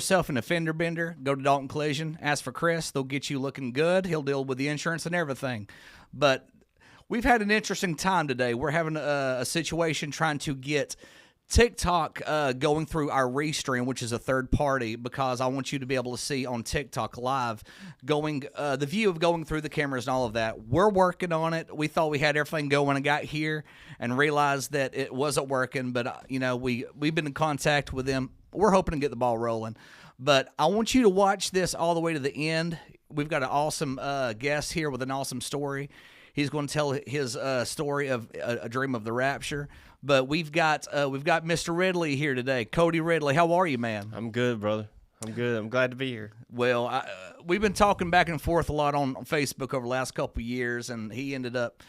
yourself an offender bender, go to Dalton Collision, ask for Chris. They'll get you looking good. He'll deal with the insurance and everything. But we've had an interesting time today. We're having a situation trying to get TikTok going through our Restream, which is a third party, because I want you to be able to see on TikTok live the view of going through the cameras and all of that. We're working on it. We thought we had everything going and got here and realized that it wasn't working, but we've been in contact with them. We're hoping to get the ball rolling. But I want you to watch this all the way to the end. We've got an awesome guest here with an awesome story. He's going to tell his story of a dream of the rapture. But we've got Mr. Ridley here today, Cody Ridley. How are you, man? I'm good, brother. I'm good. I'm glad to be here. Well, we've been talking back and forth a lot on Facebook over the last couple of years, and he ended up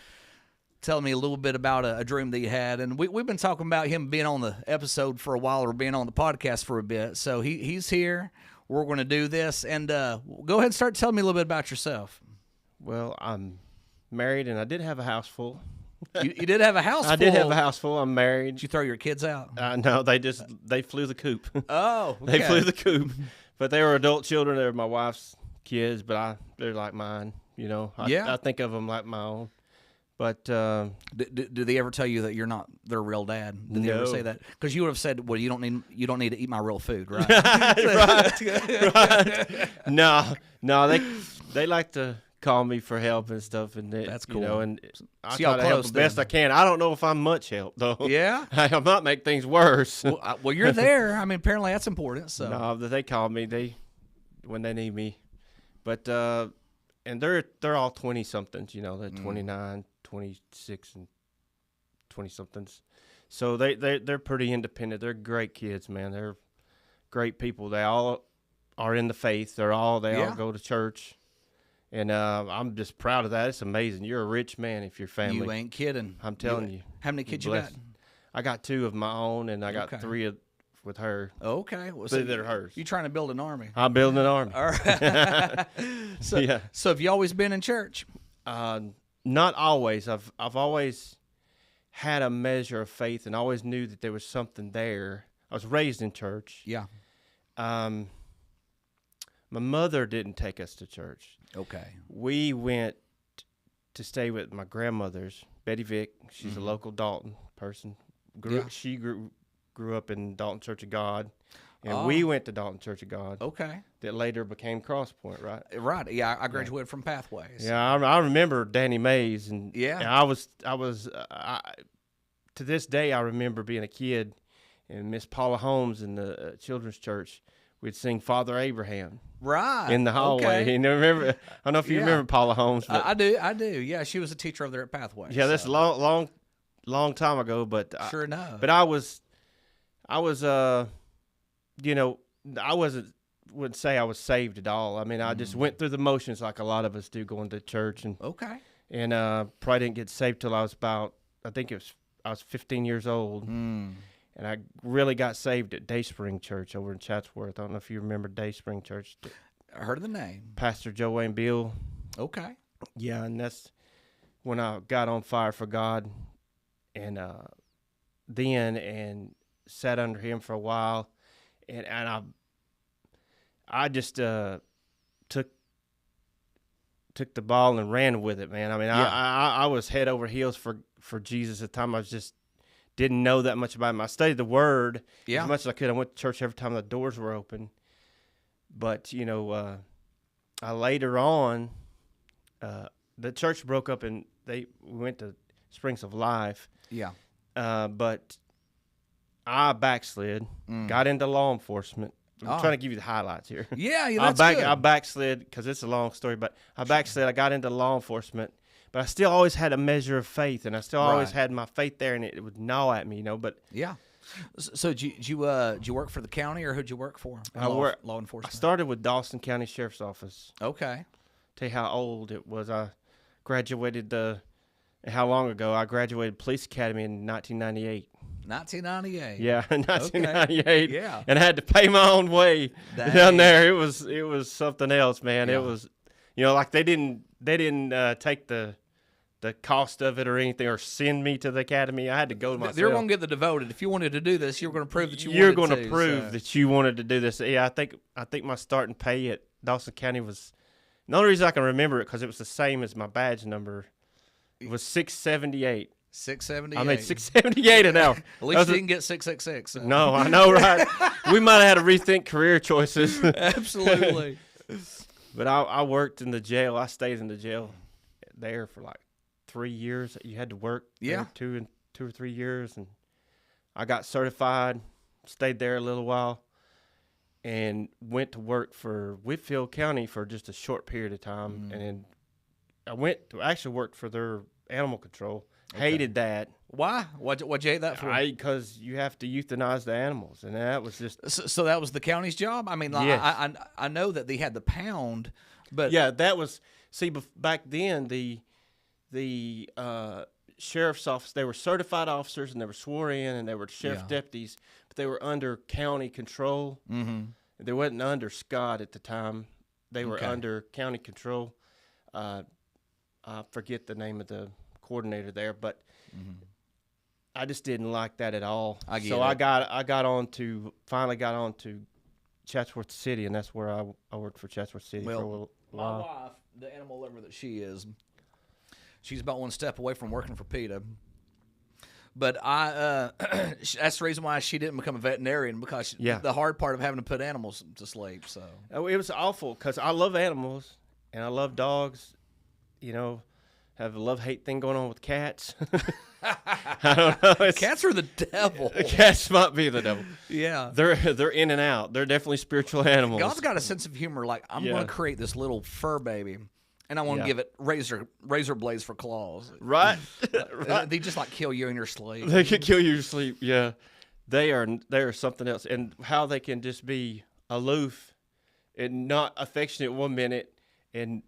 telling me a little bit about a dream that he had. And we've been talking about him being on the episode for a while or being on the podcast for a bit. So he's here. We're going to do this. And go ahead and start telling me a little bit about yourself. Well, I'm married, and I did have a house full. You did have a house full. I did have a house full. I'm married. Did you throw your kids out? No, they flew the coop. Oh, okay. They flew the coop. But they were adult children. They were my wife's kids, but they're like mine. I think of them like my own. But do they ever tell you that you're not their real dad? Did they ever say that? Because you would have said, "Well, you don't need to eat my real food, right?" right. No, they like to call me for help and stuff, and that's cool. And I try to help the best I can. I don't know if I'm much help though. Yeah, I might make things worse. Well, you're there. I mean, apparently that's important. So no, they call me when they need me, but and they're all 20 somethings. They're 29, 26, and 20 somethings. So they're pretty independent. They're great kids, man. They're great people. They all are in the faith. They all go to church. And I'm just proud of that. It's amazing. You're a rich man if your family. You ain't kidding. I'm telling you. How many kids you got? I got 2 of my own, and I got 3 with her. Okay. Well, so they're hers. You trying to build an army? I'm building an army. All right. So have you always been in church? Not always. I've always had a measure of faith, and always knew that there was something there. I was raised in church. Yeah. My mother didn't take us to church. Okay. We went to stay with my grandmother's, Betty Vick. She's a local Dalton person. She grew up in Dalton Church of God, and we went to Dalton Church of God. Okay. That later became Cross Point, right? Right. Yeah, I graduated from Pathways. Yeah, I remember Danny Mays, and I was to this day I remember being a kid, and Miss Paula Holmes in the children's church. We'd sing Father Abraham in the hallway. Okay. You remember? I don't know if you remember Paula Holmes. But I do. Yeah, she was a teacher over there at Pathways. Yeah, that's a long time ago. But sure enough. But I wouldn't say I was saved at all. I mean, I just went through the motions like a lot of us do, going to church and probably didn't get saved till I was I was 15 years old. And I really got saved at Dayspring Church over in Chatsworth. I don't know if you remember Dayspring Church. I heard of the name. Pastor Joe Wayne Beal. Okay. Yeah, and that's when I got on fire for God, and sat under him for a while, and I just took the ball and ran with it, man. I mean, I was head over heels for Jesus at the time. I was just didn't know that much about him. I studied the Word as much as I could. I went to church every time the doors were open. But, I later on, the church broke up and we went to Springs of Life. Yeah. But I backslid, got into law enforcement. I'm trying to give you the highlights here. Yeah, that's good. I backslid because it's a long story, but I backslid. I got into law enforcement. But I still always had a measure of faith, and I still always had my faith there, and it would gnaw at me, But yeah. So did you work for the county, or who'd you work for? Law enforcement. I started with Dawson County Sheriff's Office. Okay. Tell you how old it was. I graduated how long ago? I graduated Police Academy in 1998. 1998. Yeah, 1998. Okay. Yeah. And I had to pay my own way down there. It was something else, man. Yeah. It was, like they didn't take the the cost of it or anything, or send me to the academy. I had to go myself. They're going to get the devoted. If you wanted to do this, you were going to prove that you You're wanted to. You're going to prove that you wanted to do this. Yeah, I think my starting pay at Dawson County was, the only reason I can remember it because it was the same as my badge number. It was $678. 678. I made $678 an hour. At least you didn't get 666. So. No, I know, right? We might have had to rethink career choices. Absolutely. But I worked in the jail. I stayed in the jail there for like 3 years. You had to work there 2 or 3 years, and I got certified, stayed there a little while, and went to work for Whitfield County for just a short period of time. And then I went to actually work for their animal control. Okay. Hated that. Why? What'd you hate that for? Because you have to euthanize the animals, and that was just. So that was the county's job. I mean, yes. I know that they had the pound, but yeah, that was. See, back then the sheriff's office, they were certified officers and they were sworn in and they were sheriff's deputies, but they were under county control. Mm-hmm. They wasn't under Scott at the time. They were under county control. I forget the name of the coordinator there, but I just didn't like that at all. I finally got on to Chatsworth City, and that's where I worked for Chatsworth City for a while. My wife, the animal lover that she is, she's about one step away from working for PETA. But that's the reason why she didn't become a veterinarian, because the hard part of having to put animals to sleep. So it was awful because I love animals and I love dogs. You know, have a love-hate thing going on with cats. I don't know. Cats are the devil. Cats might be the devil. Yeah. They're in and out. They're definitely spiritual animals. God's got a sense of humor. Like, I'm going to create this little fur baby, and I want to give it razor blades for claws. Right. They just, like, kill you in your sleep. They can kill you in your sleep, yeah. They are something else. And how they can just be aloof and not affectionate one minute and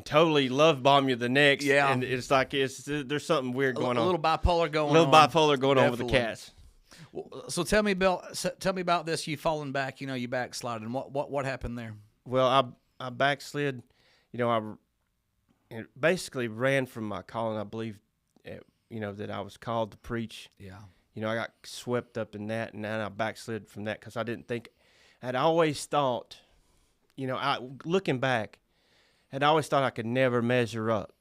totally love bomb you the next. Yeah. And it's like there's something weird going on. A little bipolar going on. On with the cats. Well, so tell me about this. You falling back, you backsliding. What happened there? Well, I backslid. I basically ran from my calling. I believe, that I was called to preach. Yeah. I got swept up in that, and then I backslid from that because I didn't think. I'd always thought, looking back, had always thought I could never measure up,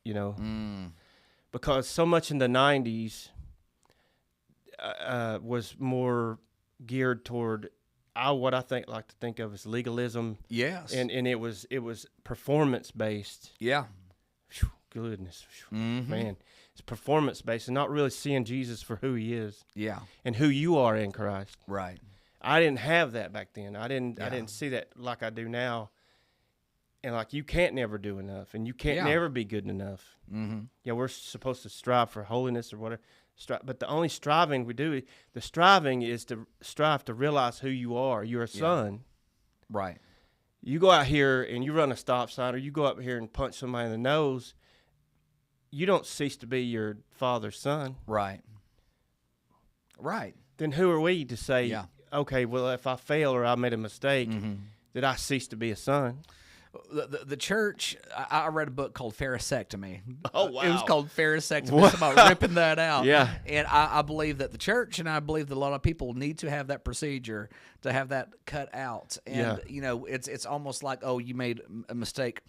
because so much in the 90s was more geared toward what I like to think of as legalism. Yes. And it was performance based. Yeah. Whew, goodness. Man. It's performance based and not really seeing Jesus for who he is. Yeah. And who you are in Christ. Right. I didn't have that back then. I didn't see that like I do now. And like, you can't never do enough, and you can't never be good enough. Mm-hmm. Yeah, we're supposed to strive for holiness or whatever. But the only striving we do, the striving is to strive to realize who you are. You're a son. Right. You go out here and you run a stop sign, or you go up here and punch somebody in the nose, you don't cease to be your father's son. Right. Right. Then who are we to say, okay, well, if I fail or I made a mistake, that I cease to be a son? The church, I read a book called Pharisectomy. Oh, wow. It was called Pharisectomy. It's about ripping that out. Yeah. And I believe that the church, and I believe that a lot of people need to have that procedure, to have that cut out. And, it's almost like, oh, you made a mistake.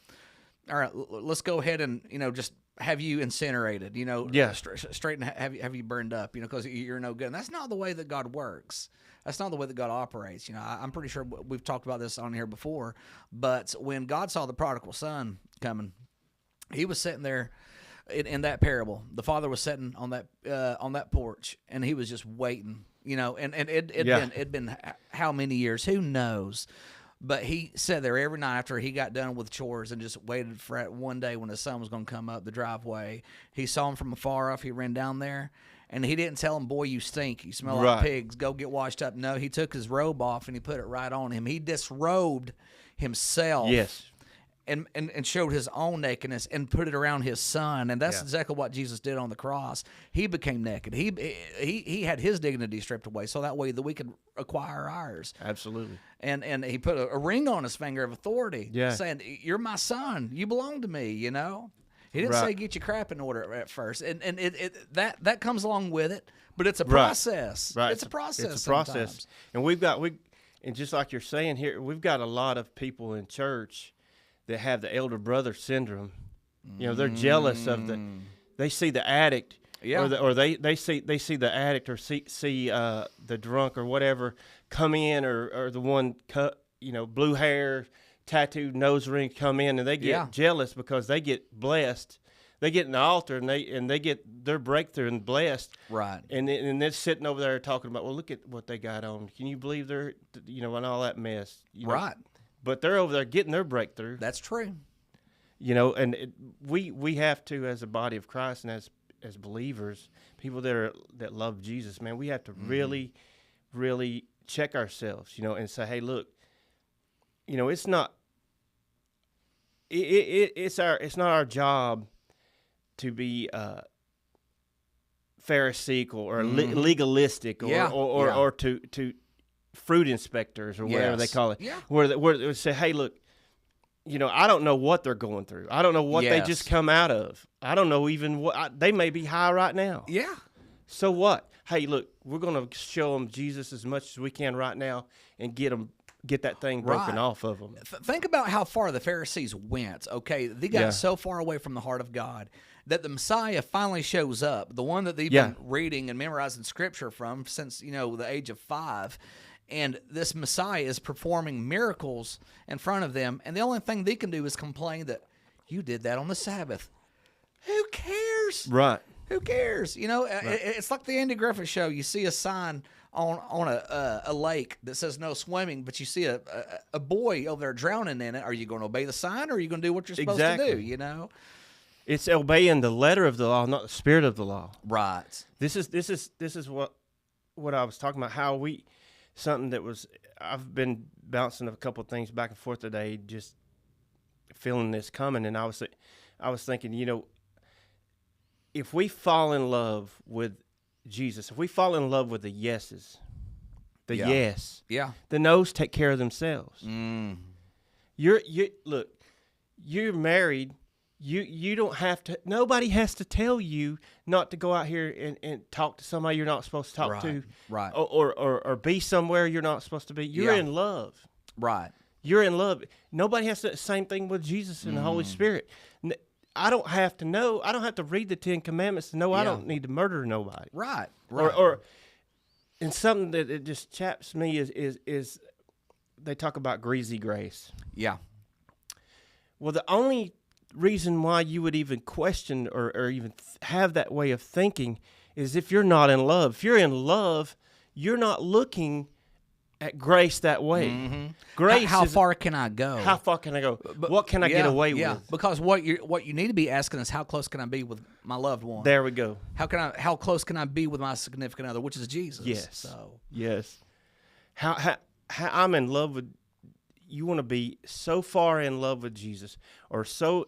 All right, let's go ahead and, just have you incinerated, straight and have you burned up, because you're no good. And that's not the way that God works. That's not the way that God operates. I'm pretty sure we've talked about this on here before, but when God saw the prodigal son coming, he was sitting there in that parable. The father was sitting on that porch, and he was just waiting, and it'd been how many years? Who knows? But he sat there every night after he got done with chores and just waited for one day when the sun was going to come up the driveway. He saw him from afar off. He ran down there. And he didn't tell him, boy, you stink. You smell like pigs. Go get washed up. No, he took his robe off and he put it right on him. He disrobed himself. Yes. And showed his own nakedness and put it around his son. And that's exactly what Jesus did on the cross. He became naked. He had his dignity stripped away so that way that we could acquire ours. Absolutely. And he put a ring on his finger of authority saying, you're my son. You belong to me, He didn't say get your crap in order at first, and that comes along with it. But it's a process. Right. It's a process. It's a process. And and just like you're saying here, we've got a lot of people in church that have the elder brother syndrome. You know, they're jealous of they see the addict, or they see the addict, or see the drunk or whatever come in, or the one blue hair, tattooed nose ring come in, and they get jealous because they get blessed. They get in the altar and they get their breakthrough and blessed. Right. And they're sitting over there talking about, well, look at what they got on. Can you believe they're, and all that mess. Right. But they're over there getting their breakthrough. That's true. And we have to, as a body of Christ and as believers, people that love Jesus, man, we have to really, really check ourselves, and say, hey, look, it's not not our job to be Pharisaical or legalistic or to fruit inspectors or whatever they call it. Yeah. Where they say, hey, look, I don't know what they're going through. I don't know what they just come out of. I don't know even what they may be high right now. Yeah. So what? Hey, look, we're going to show them Jesus as much as we can right now and get that thing broken off of them. Think about how far the Pharisees went. Okay, they got so far away from the heart of God that the Messiah finally shows up, the one that they've been reading and memorizing Scripture from since the age of 5. And this Messiah is performing miracles in front of them, and the only thing they can do is complain that you did that on the Sabbath. Who cares? Right. Who cares? It's like the Andy Griffith Show. You see a sign on a lake that says no swimming, but you see a boy over there drowning in it. Are you going to obey the sign, or are you going to do what you're supposed to do? It's obeying the letter of the law, not the spirit of the law. Right. This is what I was talking about. How I've been bouncing a couple of things back and forth today, just feeling this coming, and I was thinking, if we fall in love with Jesus, if we fall in love with the yeses, the no's take care of themselves. You're married. You don't have to. Nobody has to tell you not to go out here and talk to somebody you're not supposed to talk to, right? Or be somewhere you're not supposed to be. You're in love, right? You're in love. Nobody has to. Same thing with Jesus and the Holy Spirit. I don't have to know. I don't have to read the 10 Commandments to know I don't need to murder nobody. Right. And something that it just chaps me is they talk about greasy grace. Yeah. Well, the only reason why you would even question or even have that way of thinking is if you're not in love. If you're in love, you're not looking at grace that way. Grace. How far can I go? How far can I go? What can I get away with? Because what you need to be asking is how close can I be with my loved one? There we go. How close can I be with my significant other, which is Jesus? Yes. Yes. How I'm in love with. You want to be so far in love with Jesus, or so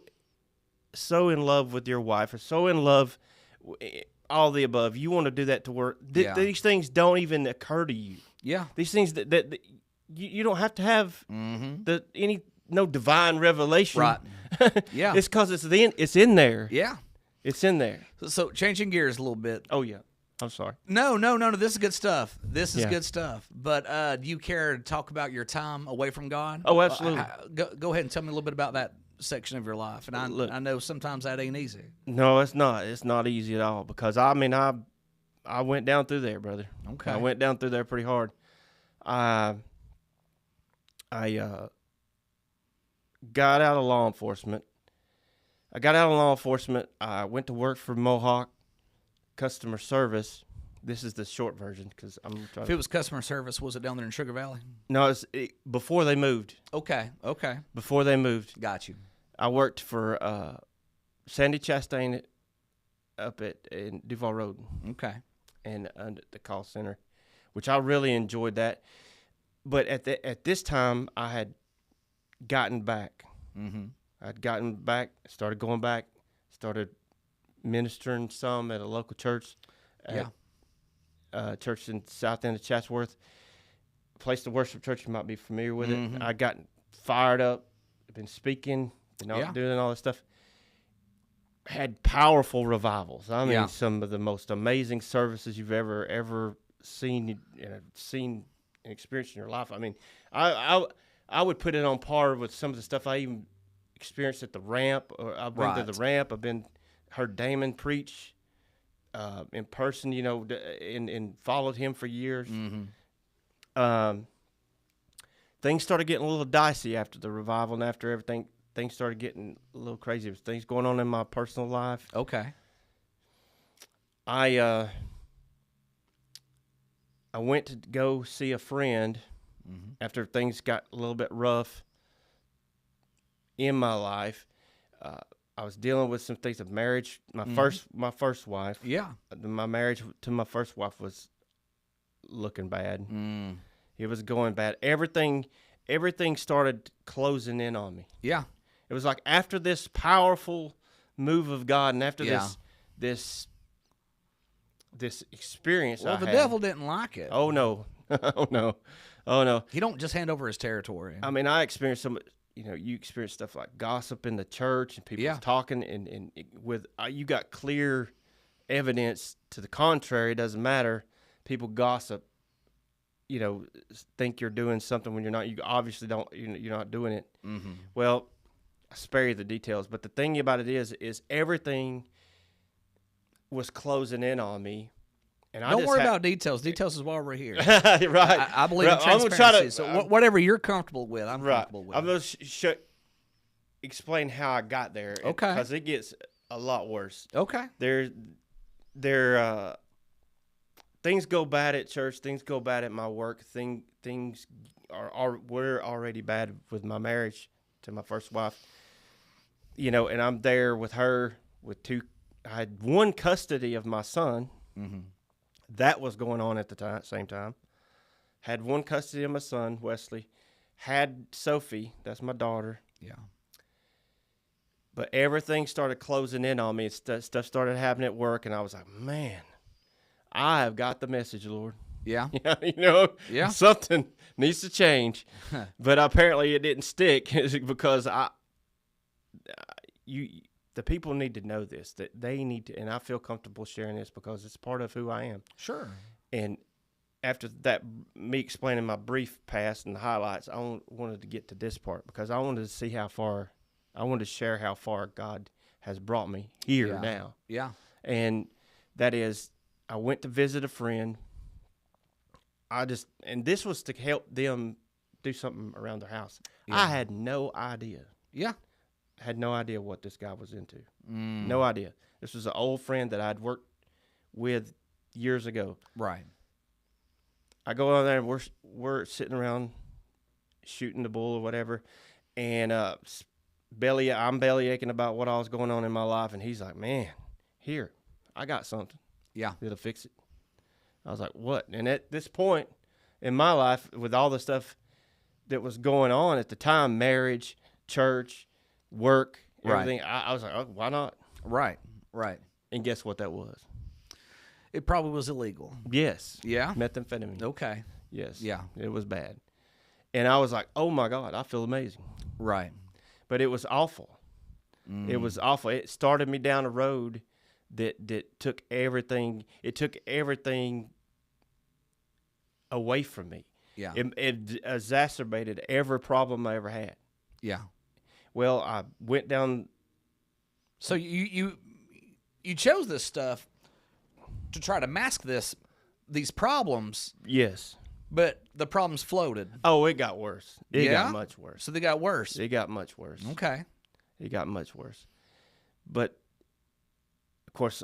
in love with your wife, or so in love, all the above. You want to do that to work. These things don't even occur to you. Yeah. These things that you don't have to have no divine revelation. Right. Yeah. It's because it's in there. Yeah. It's in there. So changing gears a little bit. Oh yeah. I'm sorry. No. This is good stuff. This is good stuff. But do you care to talk about your time away from God? Oh, absolutely. Go ahead and tell me a little bit about that section of your life. And I know sometimes that ain't easy. No, it's not. It's not easy at all because I went down through there, brother. Okay. I went down through there pretty hard. I got out of law enforcement. I went to work for Mohawk customer service. This is the short version because I'm trying. If it was customer service, was it down there in Sugar Valley? No, before they moved. Okay. Before they moved. Got you. I worked for Sandy Chastain up in Duval Road. Okay. And under the call center, which I really enjoyed that. But at this time, I had gotten back. I'd gotten back, started going back, started ministering some at a local church. Church in south end of Chatsworth. Place to worship church, you might be familiar with it. I got fired up, been speaking, been doing all this stuff. had powerful revivals. I mean, Yeah. some of the most amazing services you've ever seen and experienced in your life. I mean, I would put it on par with some of the stuff I even experienced at the ramp. Or I've been to the ramp. I've heard Damon preach in person, and followed him for years. Mm-hmm. Things started getting a little dicey after the revival, and after everything, things started getting a little crazy. There was things going on in my personal life. Okay. I went to go see a friend after things got a little bit rough in my life. I was dealing with some things of marriage. My first wife. Yeah. My marriage to my first wife was looking bad. It was going bad. Everything started closing in on me. Yeah. It was like after this powerful move of God, and after this experience. Well, the devil didn't like it. Oh no, oh no, oh no. He don't just hand over his territory. I mean, I experienced some. You experience stuff like gossip in the church and people talking, and with you got clear evidence to the contrary. It doesn't matter. People gossip. Think you're doing something when you're not. You obviously don't. You're not doing it. Mm-hmm. Well, I spare you the details, but the thing about it is everything was closing in on me, and don't worry about details. Details is why we're here. Right. I believe in transparency. So whatever you're comfortable with, I'm comfortable with. I'm going to explain how I got there. Okay. Because it gets a lot worse. Okay. Things go bad at church. Things go bad at my work. Things were already bad with my marriage to my first wife. And I'm there with her with two. I had one custody of my son. Mm-hmm. That was going on at the same time. Had one custody of my son, Wesley. Had Sophie. That's my daughter. Yeah. But everything started closing in on me. Stuff started happening at work, and I was like, man, I have got the message, Lord. Yeah. Yeah. Something needs to change. But apparently it didn't stick because the people need to know this, that they need to, and I feel comfortable sharing this because it's part of who I am. Sure. And after that, me explaining my brief past and the highlights, I wanted to get to this part because I wanted to see I wanted to share how far God has brought me here now. Yeah. And that is, I went to visit a friend. And this was to help them do something around their house. Yeah. I had no idea. Yeah. Had no idea what this guy was into. No idea. This was an old friend that I'd worked with years ago. Right. I go on there and we're sitting around shooting the bull or whatever, and I'm belly aching about what all was going on in my life, and he's like, "Man, here, I got something. Yeah, it'll fix it." I was like, "What?" And at this point in my life, with all the stuff that was going on at the time, marriage, church, work, everything, I was like, "Oh, why not?" Right. And guess what that was? It probably was illegal. Yes. Yeah. Methamphetamine. Okay. Yes. Yeah. It was bad. And I was like, "Oh my God, I feel amazing." Right. But it was awful. It was awful. It started me down a road that took everything. It took everything away from me. Yeah. It exacerbated every problem I ever had. Yeah. Well, I went down. So you chose this stuff to try to mask these problems. Yes. But the problems floated. Oh, it got worse. It got much worse. So they got worse. It got much worse. Okay. It got much worse. But, of course,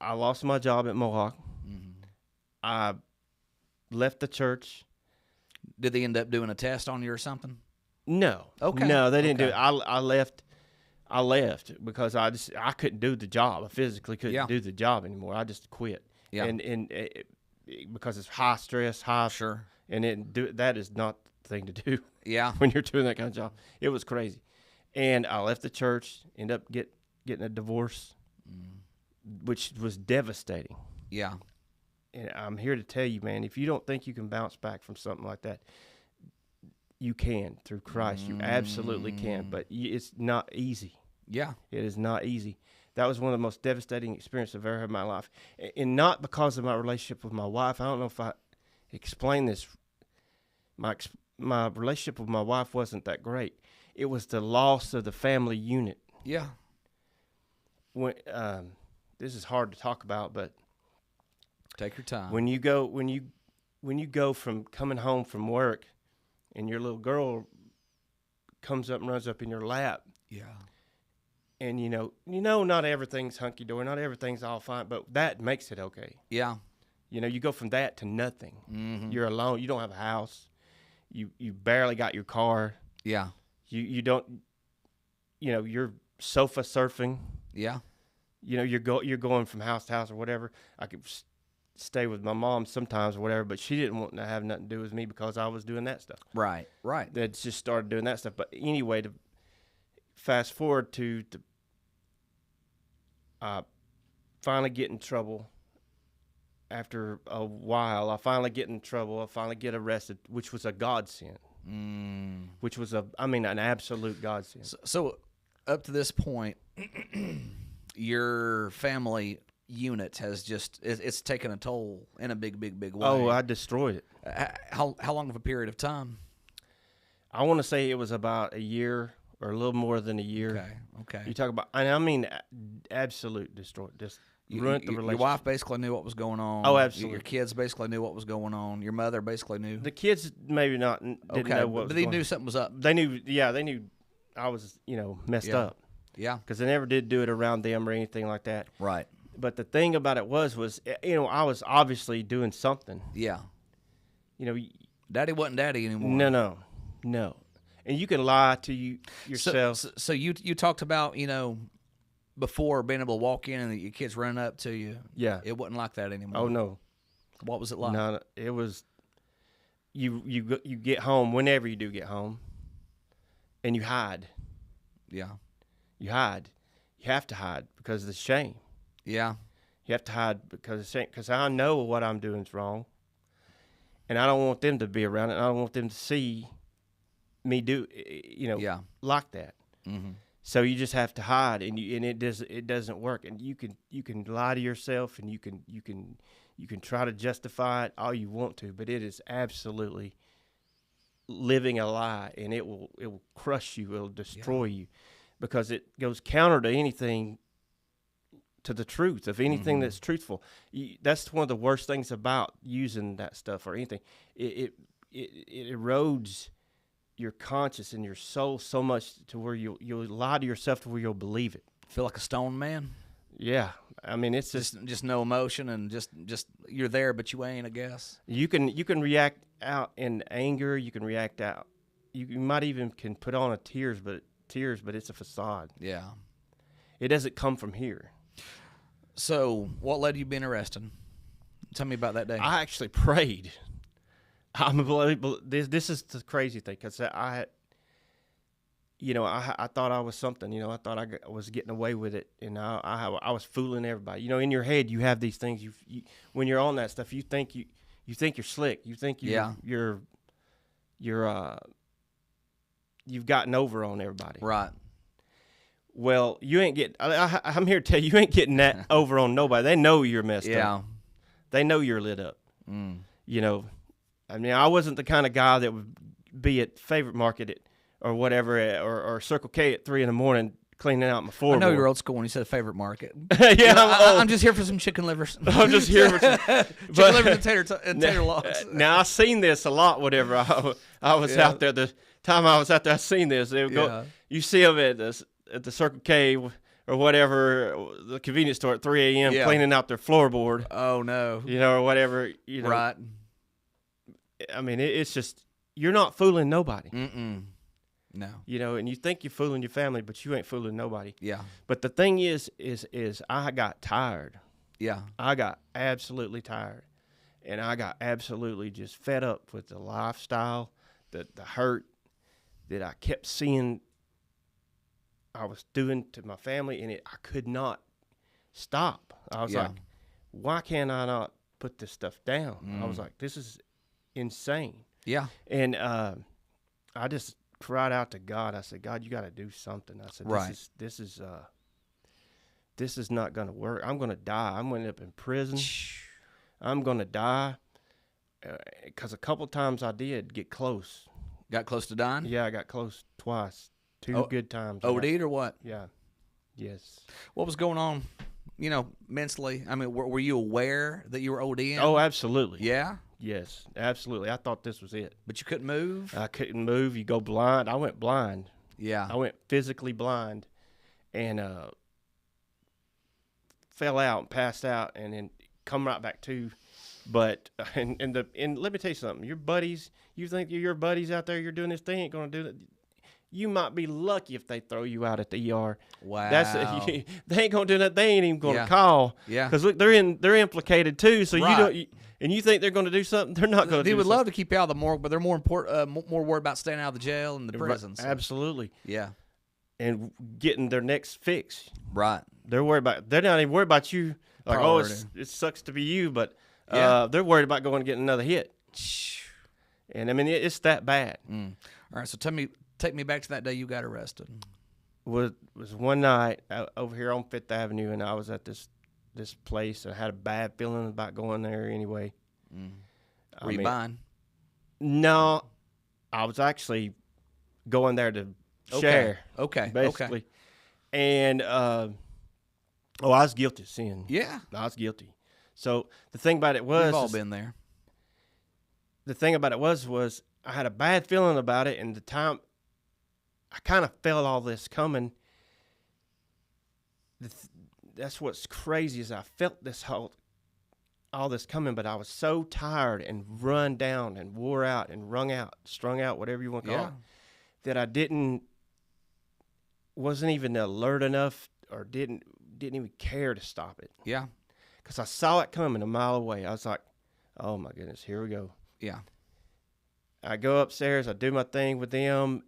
I lost my job at Mohawk. Mm-hmm. I left the church. Did they end up doing a test on you or something? No. Okay. No, they didn't do it. I left because I couldn't do the job. I physically couldn't do the job anymore. I just quit. Yeah. And because it's high stress, sure. And that is not the thing to do. Yeah. When you're doing that kind of job. It was crazy. And I left the church, ended up getting a divorce, which was devastating. Yeah. And I'm here to tell you, man, if you don't think you can bounce back from something like that, you can through Christ. You absolutely can, but it's not easy. Yeah. It is not easy. That was one of the most devastating experiences I've ever had in my life. And not because of my relationship with my wife. I don't know if I explained this. My relationship with my wife wasn't that great. It was the loss of the family unit. Yeah. When this is hard to talk about, but take your time. When you go from coming home from work, and your little girl comes up and runs up in your lap. Yeah. And you know, not everything's hunky dory, not everything's all fine, but that makes it okay. Yeah. You go from that to nothing. Mm-hmm. You're alone. You don't have a house. You barely got your car. Yeah. You don't. You're sofa surfing. Yeah. You're going from house to house or whatever. I could stay with my mom sometimes or whatever, but she didn't want to have nothing to do with me because I was doing that stuff. Right. That just started doing that stuff. But anyway, to fast forward to finally get in trouble. After a while, I finally get in trouble. I finally get arrested, which was a godsend. Which was an absolute godsend. So up to this point, your family unit has it's taken a toll in a big way. Oh, I destroyed it. How long of a period of time? I want to say it was about a year or a little more than a year. Okay. You talk about, and I mean, absolute destroy, just ruined the relationship. Your wife basically knew what was going on. Oh, absolutely. Your kids basically knew what was going on. Your mother basically knew. The kids maybe not didn't know what was but they going knew on. something was up. They knew I was, messed up. Yeah. Because they never did do it around them or anything like that. Right. But the thing about it was I was obviously doing something. Yeah. Daddy wasn't daddy anymore. No. And you can lie to yourself. So you talked about, before being able to walk in and your kids running up to you. Yeah. It wasn't like that anymore. Oh, no. What was it like? No, it was you get home whenever you do get home, and you hide. Yeah. You hide. You have to hide because of the shame. Yeah. You have to hide because of shame. Because I know what I'm doing is wrong, and I don't want them to be around it. I don't want them to see me do, like that. Mm-hmm. So you just have to hide, and it doesn't work. And you can lie to yourself, and you can try to justify it all you want to, but it is absolutely living a lie, and it will crush you. It'll destroy you, because it goes counter to anything, to the truth of anything that's truthful. That's one of the worst things about using that stuff or anything. It erodes your conscience and your soul so much to where you'll lie to yourself to where you'll believe it. Feel like a stone man? Yeah. I mean, it's just no emotion, and just you're there, but you ain't, I guess. You can react out in anger. You can react out. You might even can put on tears, but it's a facade. Yeah. It doesn't come from here. So what led to you being arrested? Tell me about that day. I actually prayed. This is the crazy thing, because I thought I was something. I thought I was getting away with it, and I was fooling everybody. In your head you have these things. You when you're on that stuff, you think you're slick. You think you've gotten over on everybody. Right. Well, you ain't getting. I'm here to tell you, you ain't getting that over on nobody. They know you're messed up. Yeah. They know you're lit up. I mean, I wasn't the kind of guy that would be at Favorite Market or whatever, or Circle K at 3 a.m. cleaning out my floorboard. I know you're old school when you said Favorite Market. Yeah, I'm just here for some chicken livers. I'm just here for some chicken livers and tater logs. Now, I've seen this a lot. Whatever I was out there, the time I was out there, I seen this. They would go. You see them at the Circle K or whatever, the convenience store at 3 a.m. cleaning out their floorboard. Oh no. Or whatever. Right. I mean, it's just, you're not fooling nobody. No. And you think you're fooling your family, but you ain't fooling nobody. Yeah. But the thing is I got tired. Yeah. I got absolutely tired. And I got absolutely just fed up with the lifestyle, the hurt that I kept seeing I was doing to my family, and I could not stop. I was like, why can't I not put this stuff down? I was like, this is insane. Yeah. And I just cried out to God. I said, God, you got to do something. I said, Right. this is not going to work. I'm going to die. I'm going to end up in prison. I'm going to die. Because a couple times I did get close. Got close to dying? Yeah, I got close twice. Two good times. OD'd or what? Yeah. Yes. What was going on, mentally? I mean, were you aware that you were ODing? Oh, absolutely. Yeah? Yes, absolutely. I thought this was it. But you couldn't move? I couldn't move. You go blind. I went blind. Yeah. I went physically blind and fell out and passed out and then come right back to. But and let me tell you something. Your buddies, you think your buddies out there, you're doing this, they ain't gonna do that. You might be lucky if they throw you out at the ER. Wow. They ain't gonna do that. They ain't even gonna Yeah. call. Yeah. Because look, they're implicated too. So Right. you don't. And you think they're gonna do something? They're not gonna. They do would something. love to keep you out of the morgue, but they're more worried about staying out of the jail and the prisons. So. Absolutely. Yeah. And getting their next fix. Right. They're worried about. They're not even worried about you. Like, Priority. it sucks to be you, but Yeah. they're worried about going and getting another hit. And I mean, it's that bad. All right. So take me back to that day you got arrested. Was one night over here on Fifth Avenue, and I was at this place. And I had a bad feeling about going there anyway. Were you buying? No, I was actually going there to share. Okay. Basically. Okay. And I was guilty of sin. Yeah. I was guilty. So the thing about it was, We've all been there. the thing about it was I had a bad feeling about it, and the time I kind of felt all this coming. That's what's crazy is I felt all this coming, but I was so tired and run down and wore out and strung out, whatever you want to call it, that I wasn't even alert enough or didn't even care to stop it. Yeah. Because I saw it coming a mile away. I was like, oh my goodness, here we go. Yeah. I go upstairs, I do my thing with them.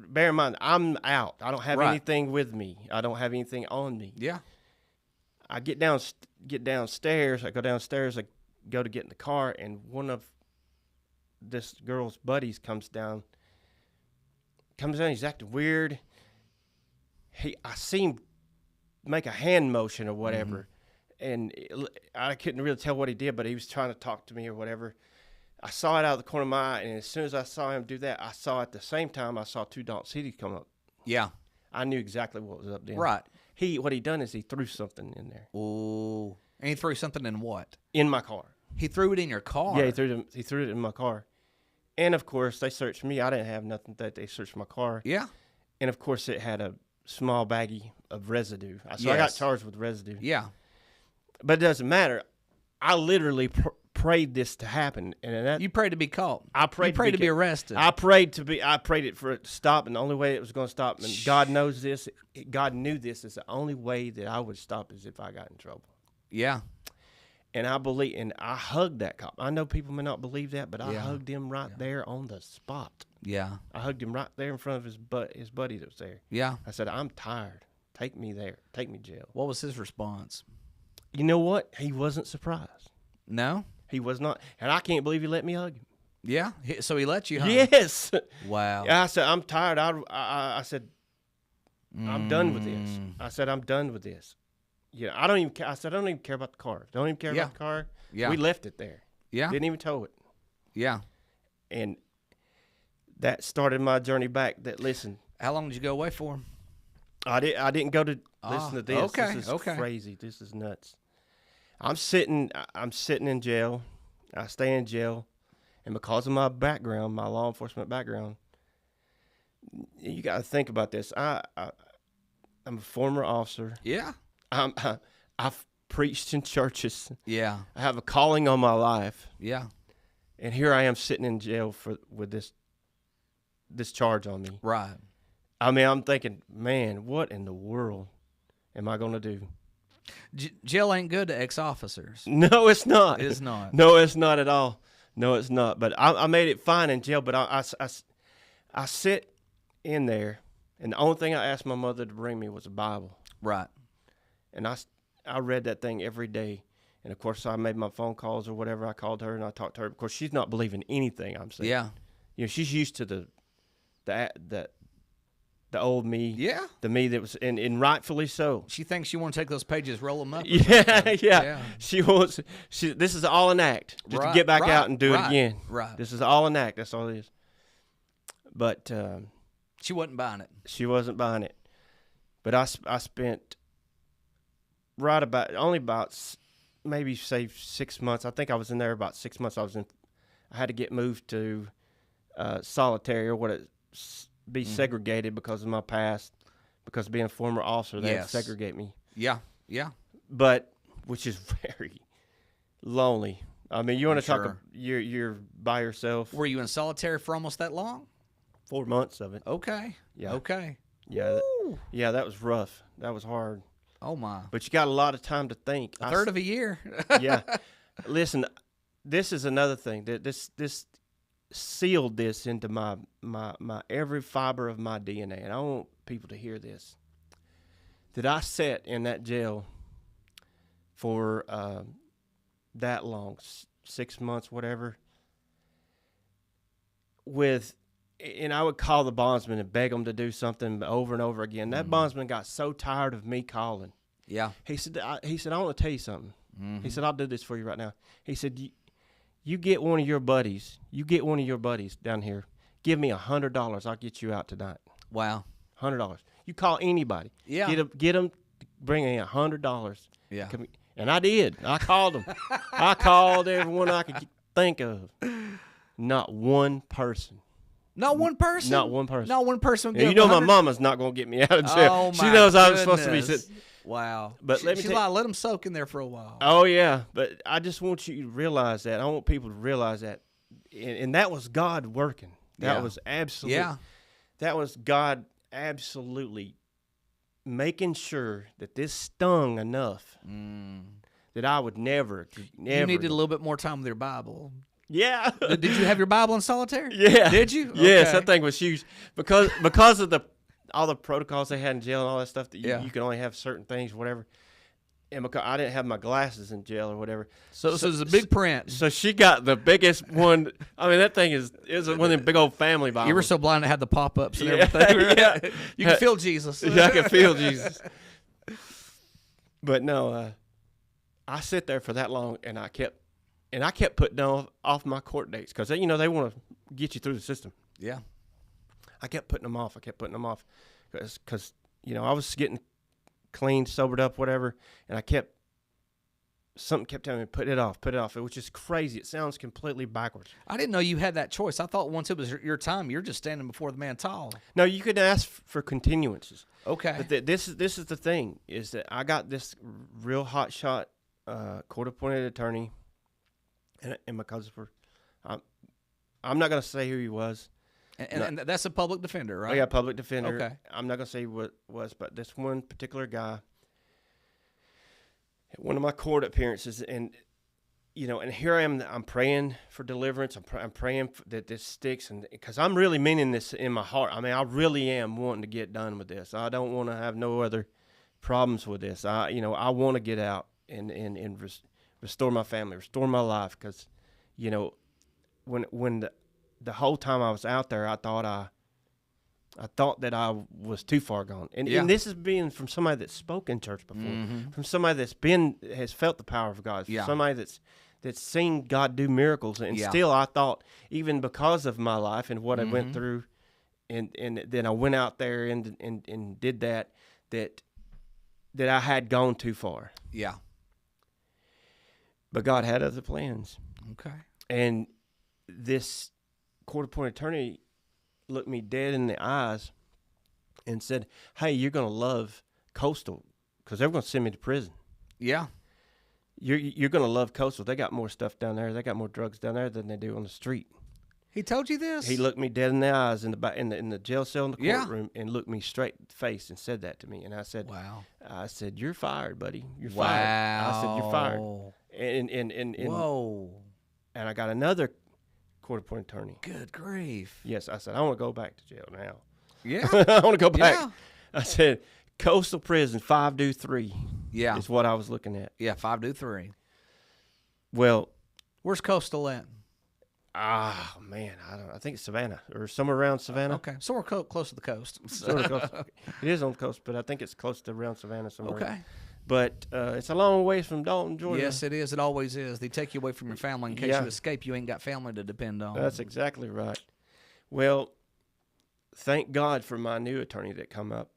Bear in mind, I'm out. I don't have anything with me. I don't have anything on me. Yeah. I get downstairs. I go downstairs. I go to get in the car, and one of this girl's buddies comes down. He's acting weird. I see him make a hand motion or whatever, and I couldn't really tell what he did, but he was trying to talk to me or whatever. I saw it out of the corner of my eye, and as soon as I saw him do that, I saw at the same time I saw two Dalton Cities come up. Yeah. I knew exactly what was up there. Right. What he done is he threw something in there. Oh. And he threw something in what? In my car. He threw it in your car. Yeah, he threw it in my car. And of course, they searched me. I didn't have nothing that they searched my car. Yeah. And of course, it had a small baggie of residue. So I got Yes. charged with residue. Yeah. But it doesn't matter. I literally prayed this to happen, and that You prayed to be caught. I prayed. You prayed to be arrested. I prayed it for it to stop, and the only way it was going to stop, and God knows this. God knew this is the only way that I would stop is if I got in trouble. Yeah. And I hugged that cop. I know people may not believe that, but I Yeah. hugged him right there on the spot. Yeah. I hugged him right there in front of his buddy that was there. Yeah. I said, I'm tired. Take me there. Take me to jail. What was his response? You know what? He wasn't surprised. No? He was not. And I can't believe he let me hug him. Yeah. So he let you, huh? Yes. Wow. Yeah, I said, I'm tired. I said, I'm done with this. I said, I'm done with this. Yeah, I don't even care. I said, I don't even care about the car. Don't even care about the car. Yeah. We left it there. Yeah. Didn't even tow it. Yeah. And that started my journey back. Listen, How long did you go away for? I didn't go to listen to this. Okay, This is okay. crazy. This is nuts. I'm sitting in jail. I stay in jail, and because of my background, my law enforcement background, you got to think about this. I'm a former officer. Yeah. I've preached in churches. Yeah. I have a calling on my life, Yeah. and here I am sitting in jail with this charge on me. Right. I mean, I'm thinking, man, what in the world am I going to do? Jail ain't good to ex-officers. No, it's not. It is not. No, it's not at all. No, it's not. But I made it fine in jail. But I sit in there, and the only thing I asked my mother to bring me was a Bible. Right. And I read that thing every day. And, of course, I made my phone calls or whatever. I called her, and I talked to her. Of course, she's not believing anything I'm saying. Yeah. You know, she's used to the the old me. Yeah. The me that was, and rightfully so. She thinks you want to take those pages, roll them up. Yeah. She wants. This is all an act, just to get back out and do it again. Right. This is all an act. That's all it is. But she wasn't buying it. She wasn't buying it. But I spent only about maybe say 6 months. I think I was in there about 6 months. I had to get moved to solitary, or be segregated because of my past, because of being a former officer. They segregate me. Yeah. But which is very lonely. I mean, you want to talk? You're by yourself. Were you in solitary for almost that long? 4 months of it. Okay. Yeah. Okay. Yeah. That was rough. That was hard. Oh my. But you got a lot of time to think. A third of a year. Yeah. Listen, this is another thing that this sealed this into my every fiber of my DNA, and I want people to hear this. That I sat in that jail for that long, 6 months, whatever, and I would call the bondsman and beg them to do something over and over again. That bondsman got so tired of me calling. Yeah. He said, I want to tell you something. He said, I'll do this for you right now. He said, you get one of your buddies down here. Give me $100. I'll get you out tonight. Wow. $100. You call anybody. Yeah. Get them, bring in $100. Yeah. And I did. I called them. I called everyone I could think of. Not one person. Not one person? Not one person. Not one person. And you know my mama's not going to get me out of jail. Oh, she knows I was supposed to be sitting. Wow. But she's like, let them soak in there for a while. Oh, yeah. But I just want you to realize that. I want people to realize that. And that was God working. That was absolutely. Yeah. That was God absolutely making sure that this stung enough that I would never. You needed a little bit more time with your Bible. Yeah. Did you have your Bible in solitary? Yeah. Did you? Yes, okay. that thing was huge because of all the protocols they had in jail and all that stuff that you can only have certain things, whatever. And because I didn't have my glasses in jail or whatever. So it was a big print. So she got the biggest one. I mean, that thing is one of them big old family Bibles. You were so blind it had the pop-ups and everything. Yeah. You could feel Jesus. Yeah, I could feel Jesus. But no, I sit there for that long, and I kept putting off my court dates because they want to get you through the system. Yeah. I kept putting them off. Because I was getting clean, sobered up, whatever, and something kept telling me, put it off, which is crazy. It sounds completely backwards. I didn't know you had that choice. I thought once it was your time, you're just standing before the man tall. No, you could ask for continuances. Okay. But this is the thing, is that I got this real hot shot court-appointed attorney, and my cousin, I'm not going to say who he was. And that's a public defender, right? Oh, yeah, public defender. Okay. I'm not going to say who it was, but this one particular guy, at one of my court appearances, and here I am, I'm praying for deliverance. I'm praying that this sticks, and because I'm really meaning this in my heart. I mean, I really am wanting to get done with this. I don't want to have no other problems with this. I want to get out and restore my family, restore my life, because, when the whole time I was out there, I thought that I was too far gone. And this is being from somebody that's spoke in church before, from somebody has felt the power of God, from somebody that's seen God do miracles. And still I thought, even because of my life and what I went through, and then I went out there and did that I had gone too far. Yeah. But God had other plans. Okay. And this court-appointed attorney looked me dead in the eyes and said, "Hey, you're going to love Coastal because they're going to send me to prison." Yeah. You're going to love Coastal. They got more stuff down there. They got more drugs down there than they do on the street. He told you this? He looked me dead in the eyes in the jail cell in the courtroom and looked me straight in the face and said that to me. And I said, "Wow." I said, "You're fired, buddy. You're fired." I said, "You're fired." And whoa. And I got another court-appointed attorney. Good grief. Yes, I said, "I want to go back to jail now." Yeah. I want to go back. Yeah. I said, "Coastal Prison, 5-3." Yeah. Is what I was looking at. Yeah, 5-3. Well, where's Coastal at? Man, I think it's Savannah or somewhere around Savannah. Okay, so we're close to the coast. Sort of close. It is on the coast, but I think it's close to around Savannah somewhere. Okay. But it's a long ways from Dalton, Georgia. Yes, it is. It always is. They take you away from your family in case you escape. You ain't got family to depend on. That's exactly right. Well, thank God for my new attorney that come up.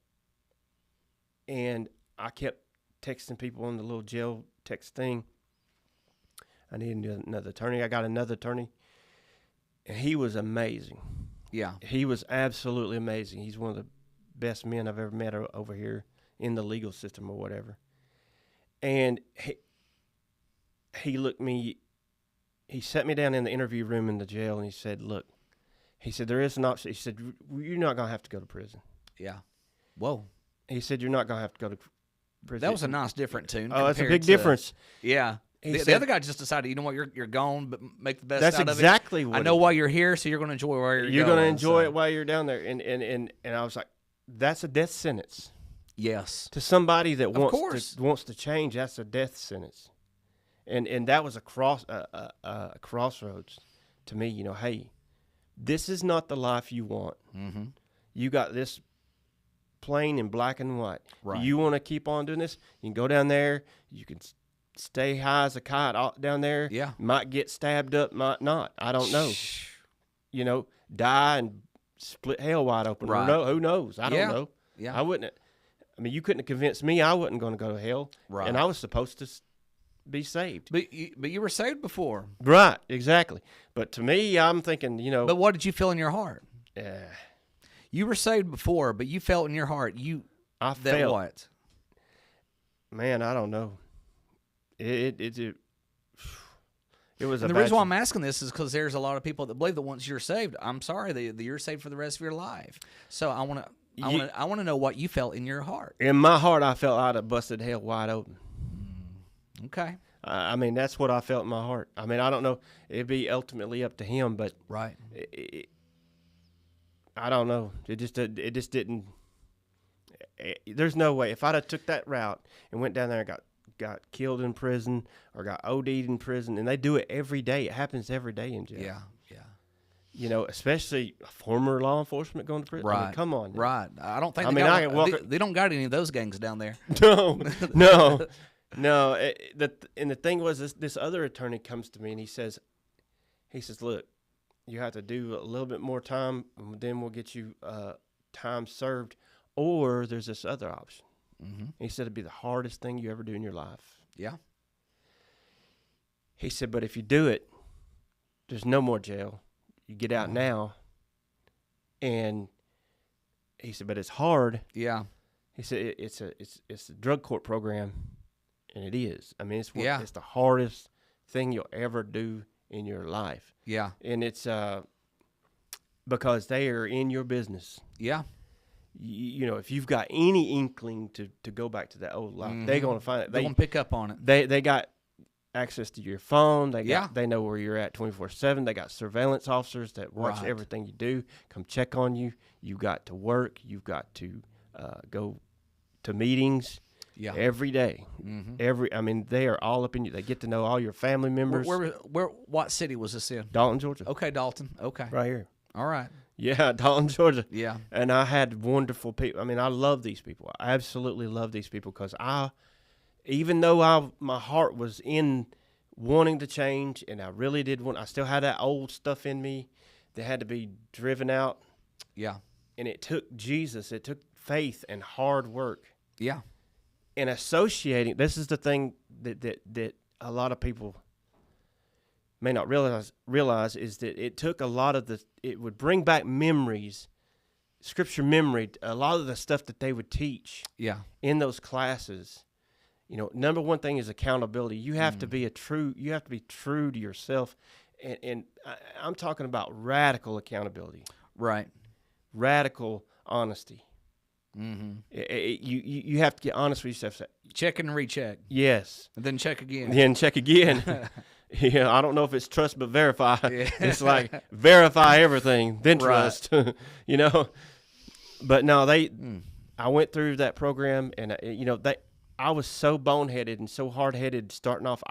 And I kept texting people on the little jail text thing. I need another attorney. I got another attorney. And he was amazing. Yeah. He was absolutely amazing. He's one of the best men I've ever met over here in the legal system or whatever. And he looked me, he sat me down in the interview room in the jail and he said, look, he said, there is an option. He said, you're not going to have to go to prison. Yeah. Whoa. He said, you're not going to have to go to prison. That was a nice different tune. Oh, that's a big difference. Yeah. The other guy just decided, you know what, you're gone, but make the best out of it. That's exactly what I know why you're here, so you're going to enjoy where you're going to enjoy it while you're down there. And I was like, that's a death sentence. Yes. To somebody that wants to change, that's a death sentence. And that was a crossroads to me, you know, hey, this is not the life you want. Mm-hmm. You got this plain in black and white. Right. You want to keep on doing this? You can go down there. You can stay high as a kite down there. Yeah. Might get stabbed up, might not. I don't know. You know, die and split hell wide open. Right. Who knows? I don't know. Yeah. I wouldn't. I mean, you couldn't have convinced me I wasn't going to go to hell. Right. And I was supposed to be saved. But you were saved before. Right, exactly. But to me, I'm thinking, you know. But what did you feel in your heart? Yeah. You were saved before, but you felt in your heart I felt what? Man, I don't know. It was. And the reason why I'm asking this is because there's a lot of people that believe that once you're saved, I'm sorry, that you're saved for the rest of your life. So I want to know what you felt in your heart. In my heart, I felt I'd have busted hell wide open. Okay. I mean, that's what I felt in my heart. I mean, I don't know. It'd be ultimately up to him, but right. I don't know. It just didn't. There's no way. If I'd have took that route and went down there and got killed in prison or got OD'd in prison, and they do it every day. It happens every day in jail. Yeah. You know, especially former law enforcement going to prison. Right. I mean, come on. Right. I don't think they don't got any of those gangs down there. No. And the thing was, this other attorney comes to me and he says, look, you have to do a little bit more time, and then we'll get you time served, or there's this other option. Mm-hmm. He said it'd be the hardest thing you ever do in your life. Yeah. He said, but if you do it, there's no more jail. You get out now. And he said, but it's hard. Yeah. He said it's a drug court program, and it is. I mean, it's the hardest thing you'll ever do in your life. Yeah. And it's because they are in your business. Yeah. You know, if you've got any inkling to go back to that old life, mm-hmm. they're going to find it. They're going to pick up on it. They got access to your phone. They know where you're at 24/7. They got surveillance officers that watch everything you do, come check on you. You got to work. You've got to go to meetings every day. Mm-hmm. I mean, they are all up in you. They get to know all your family members. What city was this in? Dalton, Georgia. Okay, Dalton. Okay. Right here. All right. Yeah, Dalton, Georgia. Yeah. And I had wonderful people. I mean, I love these people. I absolutely love these people because even though my heart was in wanting to change, and I really did I still had that old stuff in me that had to be driven out. Yeah. And it took Jesus. It took faith and hard work. Yeah. And associating, this is the thing that a lot of people may not realize is that it took a lot of it would bring back memories, scripture memory, a lot of the stuff that they would teach in those classes. You know, number one thing is accountability. You have to be true to yourself. And I'm talking about radical accountability. Right. Radical honesty. Mm-hmm. You have to get honest with yourself. Check and recheck. Yes. And then check again. Then check again. Yeah, I don't know if it's trust but verify. Yeah. It's like verify everything, then trust. You know. But no, I went through that program, and I was so boneheaded and so hard-headed starting off.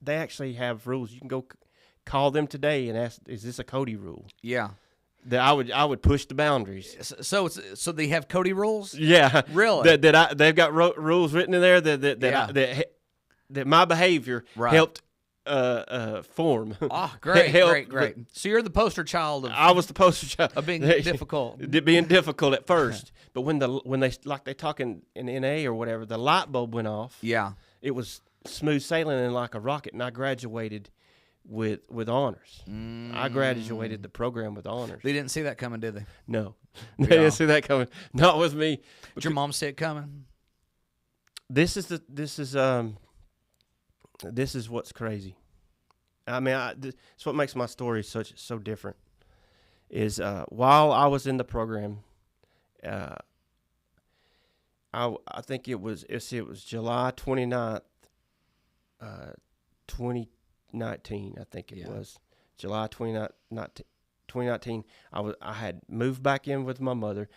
They actually have rules. You can go call them today and ask, is this a Cody rule? Yeah. That I would push the boundaries. So they have Cody rules? Yeah. Really? They've got rules written in there that my behavior helped form. Oh, great. So you're the poster child of I was the poster child of being difficult. Being difficult at first. But when they like they talk in NA or whatever, the light bulb went off. Yeah. It was smooth sailing and like a rocket, and I graduated with honors. I graduated the program with honors. They didn't see that coming, did they? No. They didn't see that coming. Not with me. Did your mom see it coming? This is what's crazy. I mean, it's what makes my story so different. Is while I was in the program, I think it was July 29th, 2019. I think it was July 29th, 2019. I had moved back in with my mother.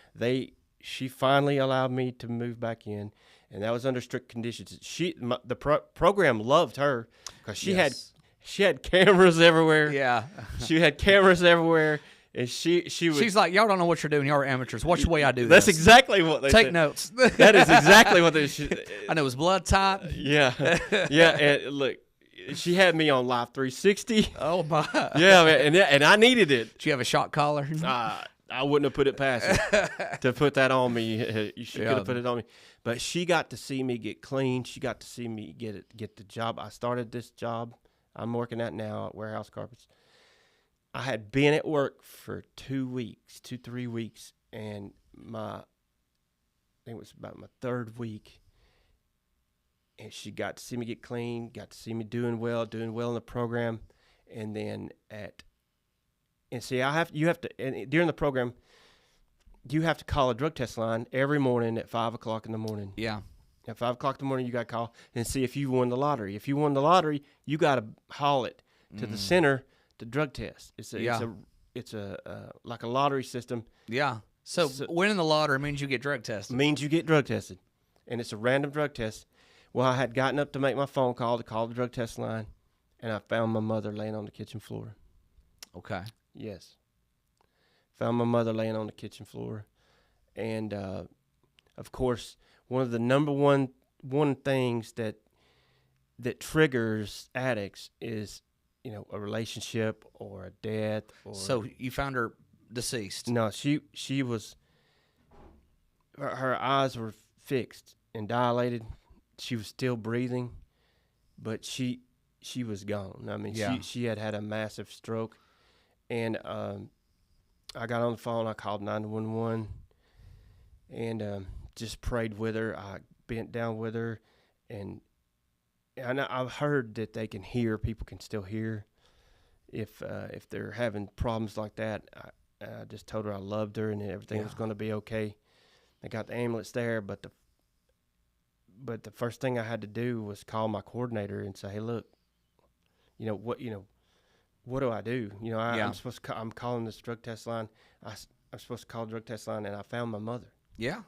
She finally allowed me to move back in, and that was under strict conditions. The program loved her because she had cameras everywhere. Yeah, she had cameras everywhere, and she's like, y'all don't know what you're doing. Y'all are amateurs. Watch the way I do this. That's exactly what they take said. notes. That is exactly what they. I know it was blood type. Yeah, yeah, and look. She had me on Live 360. Oh my! Yeah, man, and I needed it. Did you have a shock collar? I wouldn't have put it past her to put that on me. She could have put it on me, but she got to see me get clean. She got to see me get the job. I started this job I'm working at now at Warehouse Carpets. I had been at work for 3 weeks, and I think it was about my third week. And she got to see me get clean, got to see me doing well in the program, and then during the program, you have to call a drug test line every morning at 5:00 in the morning. Yeah. At 5:00 in the morning, you got to call and see if you won the lottery. If you won the lottery, you got to haul it to the center to drug test. It's a like a lottery system. Yeah. So winning the lottery means you get drug tested. Means you get drug tested, and it's a random drug test. Well, I had gotten up to make my phone call to call the drug test line, and I found my mother laying on the kitchen floor. Okay. Yes. Found my mother laying on the kitchen floor. And, of course, one of the number one things that triggers addicts is, a relationship or a death. So you found her deceased? No, she was, her eyes were fixed and dilated. She was still breathing, but she was gone. I mean, she had a massive stroke, and I got on the phone. I called 911, and just prayed with her. I bent down with her, and I've heard that they can hear. People can still hear if they're having problems like that. I just told her I loved her and everything was going to be okay. I got the ambulance there, but the first thing I had to do was call my coordinator and say, "Hey, look, what do I do? I'm calling this drug test line. I'm supposed to call the drug test line, and I found my mother." Yeah.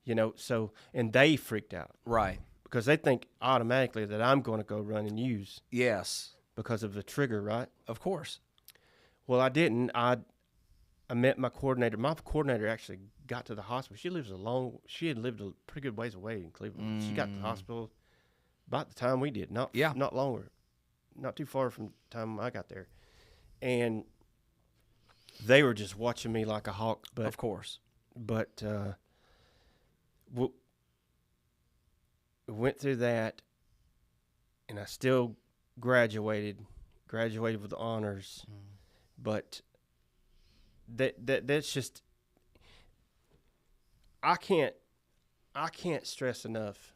And they freaked out. Right. Because they think automatically that I'm going to go run and use. Yes. Because of the trigger, right? Of course. Well, I didn't. I met my coordinator. My coordinator actually got to the hospital. She had lived a pretty good ways away in Cleveland. She got to the hospital about the time we did. Not longer. Not too far from the time I got there. And they were just watching me like a hawk. But, of course. But we went through that, and I still graduated with honors. But that's just, I can't stress enough.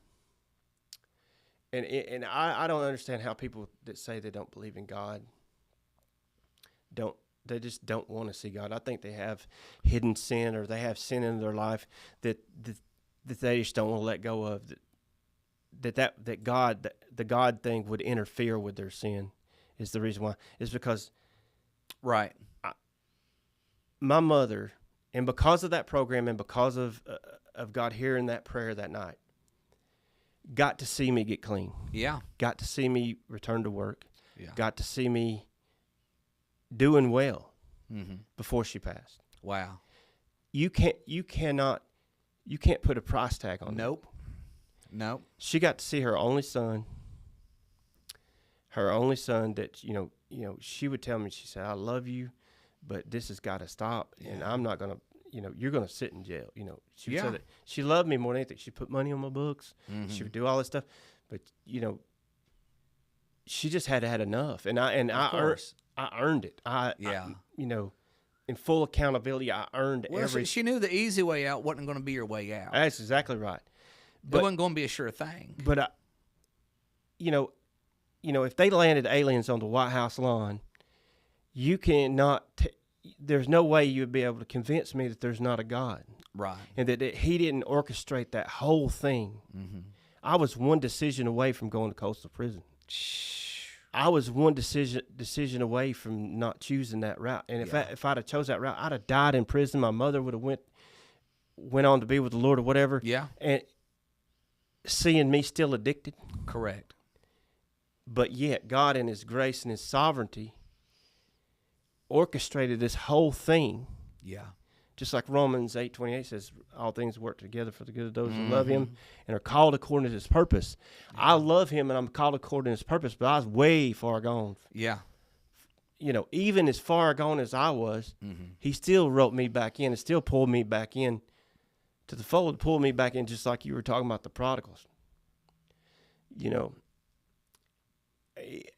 And I don't understand how people that say they don't believe in God they just don't want to see God. I think they have hidden sin, or they have sin in their life that they just don't want to let go of. That God, the God thing would interfere with their sin is the reason why. It's because, right, my mother, and because of that program, and because of God hearing that prayer that night, got to see me get clean. Yeah. Got to see me return to work. Yeah. Got to see me doing well before she passed. Wow. You can't put a price tag on it. Nope. She got to see her only son that, she would tell me, she said, I love you, but this has got to stop, and I'm not going to, you're going to sit in jail. She would say that she loved me more than anything. She put money on my books. She would do all this stuff, but, she just had enough, and I earned it. I in full accountability, I earned every. She knew the easy way out wasn't going to be your way out. That's exactly right. But it wasn't going to be a sure thing. But if they landed aliens on the White House lawn, you cannot. There's no way you would be able to convince me that there's not a God, right? And that He didn't orchestrate that whole thing. I was one decision away from going to coastal prison. I was one decision away from not choosing that route. And if I'd have chose that route, I'd have died in prison. My mother would have went on to be with the Lord or whatever. Yeah. And seeing me still addicted. Correct. But yet God in His grace and His sovereignty orchestrated this whole thing. Yeah. Just like Romans 8:28 says, all things work together for the good of those who love Him and are called according to His purpose. Yeah. I love Him and I'm called according to His purpose, but I was way far gone. Yeah. Even as far gone as I was, He still wrote me back in and still pulled me back in to the fold, pulled me back in, just like you were talking about the prodigals.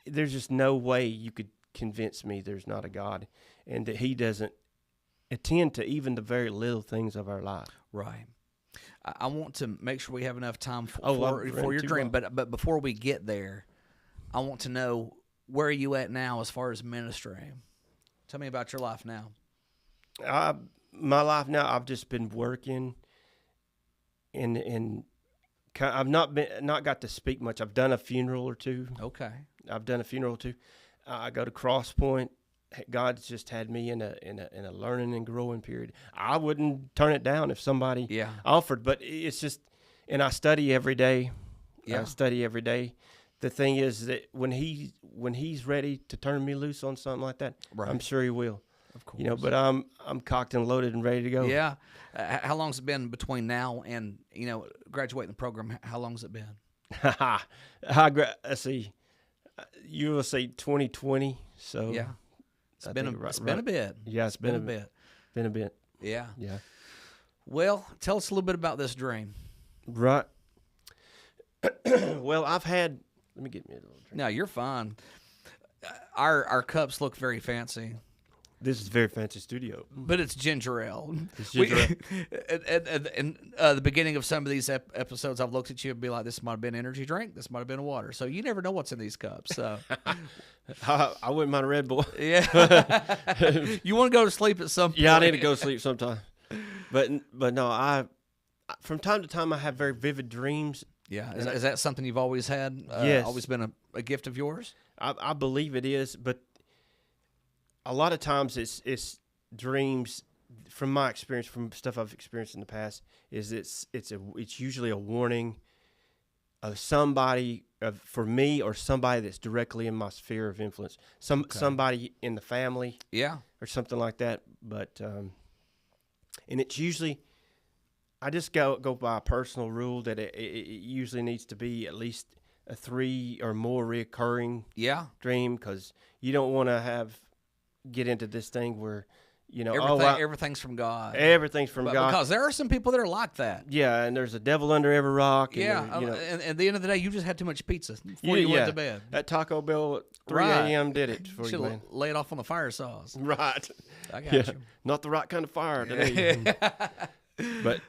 There's just no way you could convince me there's not a God and that He doesn't attend to even the very little things of our life. Right. I want to make sure we have enough time for your dream, but before we get there, I want to know, where are you at now as far as ministry? Tell me about your life now. My life now, I've just been working, and I've not got to speak much. I've done a funeral or two. Okay. I've done a funeral or two. I go to Cross Point. God's just had me in a learning and growing period. I wouldn't turn it down if somebody offered, but it's just, and I study every day. Yeah. I study every day. The thing is that when He's ready to turn me loose on something like that, right. I'm sure He will. Of course. But I'm cocked and loaded and ready to go. Yeah. How long's it been between now and graduating the program? How long's it been? Let's see. You will say 2020. So yeah. It's been a bit. Yeah, it's been a bit. Been a bit. Yeah. Yeah. Well, tell us a little bit about this dream. Right. Well, let me get me a little drink. No, you're fine. Our cups look very fancy. This is a very fancy studio. But it's ginger ale. It's ginger ale. At the beginning of some of these episodes, I've looked at you and be like, this might have been an energy drink. This might have been a water. So you never know what's in these cups. So I wouldn't mind a Red Bull. Yeah. You want to go to sleep at some point. Yeah, I need to go to sleep sometime. But no, from time to time, I have very vivid dreams. Yeah. Is that something you've always had? Yes. Always been a gift of yours? I believe it is, but a lot of times it's dreams. From my experience, from stuff I've experienced in the past, is it's usually a warning of somebody, for me, or somebody that's directly in my sphere of influence. Somebody in the family, or something like that. But and it's usually, I just go by a personal rule that it usually needs to be at least a 3 or more reoccurring dream, because you don't want to get into this thing where everything's from God. Everything's from God. Because there are some people that are like that. Yeah, and there's a devil under every rock. And and at the end of the day, you just had too much pizza before you went to bed. That Taco Bell at 3 a.m. did it for you, man. Lay it off on the fire sauce. Right. I got you. Not the right kind of fire today. But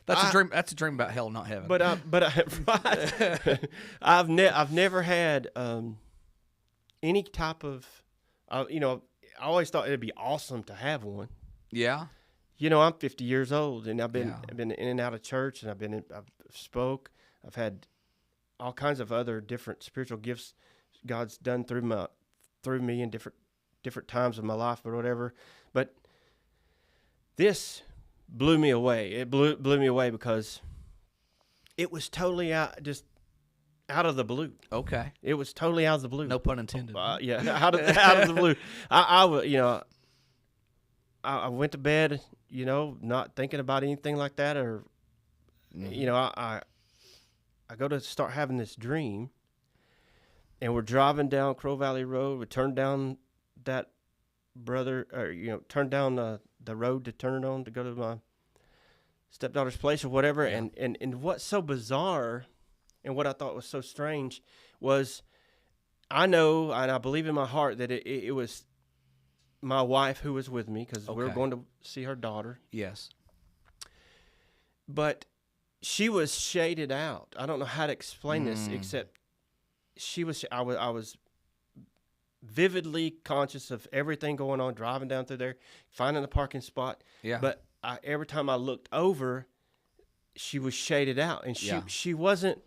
that's a dream about hell, not heaven. Right. I've never had any type of I always thought it'd be awesome to have one. Yeah. I'm 50 years old, and I've been in and out of church, and I've spoke. I've had all kinds of other different spiritual gifts God's done through me in different times of my life, or whatever. But this blew me away. It blew me away because it was totally out. Just out of the blue. Okay. It was totally out of the blue. No pun intended. Yeah, out of the blue. I went to bed, not thinking about anything like that, or I go to start having this dream, and we're driving down Crow Valley Road. We turn down that turn down the road to turn it on to go to my stepdaughter's place or whatever. Yeah. And what's so bizarre and what I thought was so strange was I know and I believe in my heart that it was my wife who was with me because we were going to see her daughter. Yes. But she was shaded out. I don't know how to explain this except I was vividly conscious of everything going on, driving down through there, finding the parking spot. Yeah. But every time I looked over, she was shaded out, and she wasn't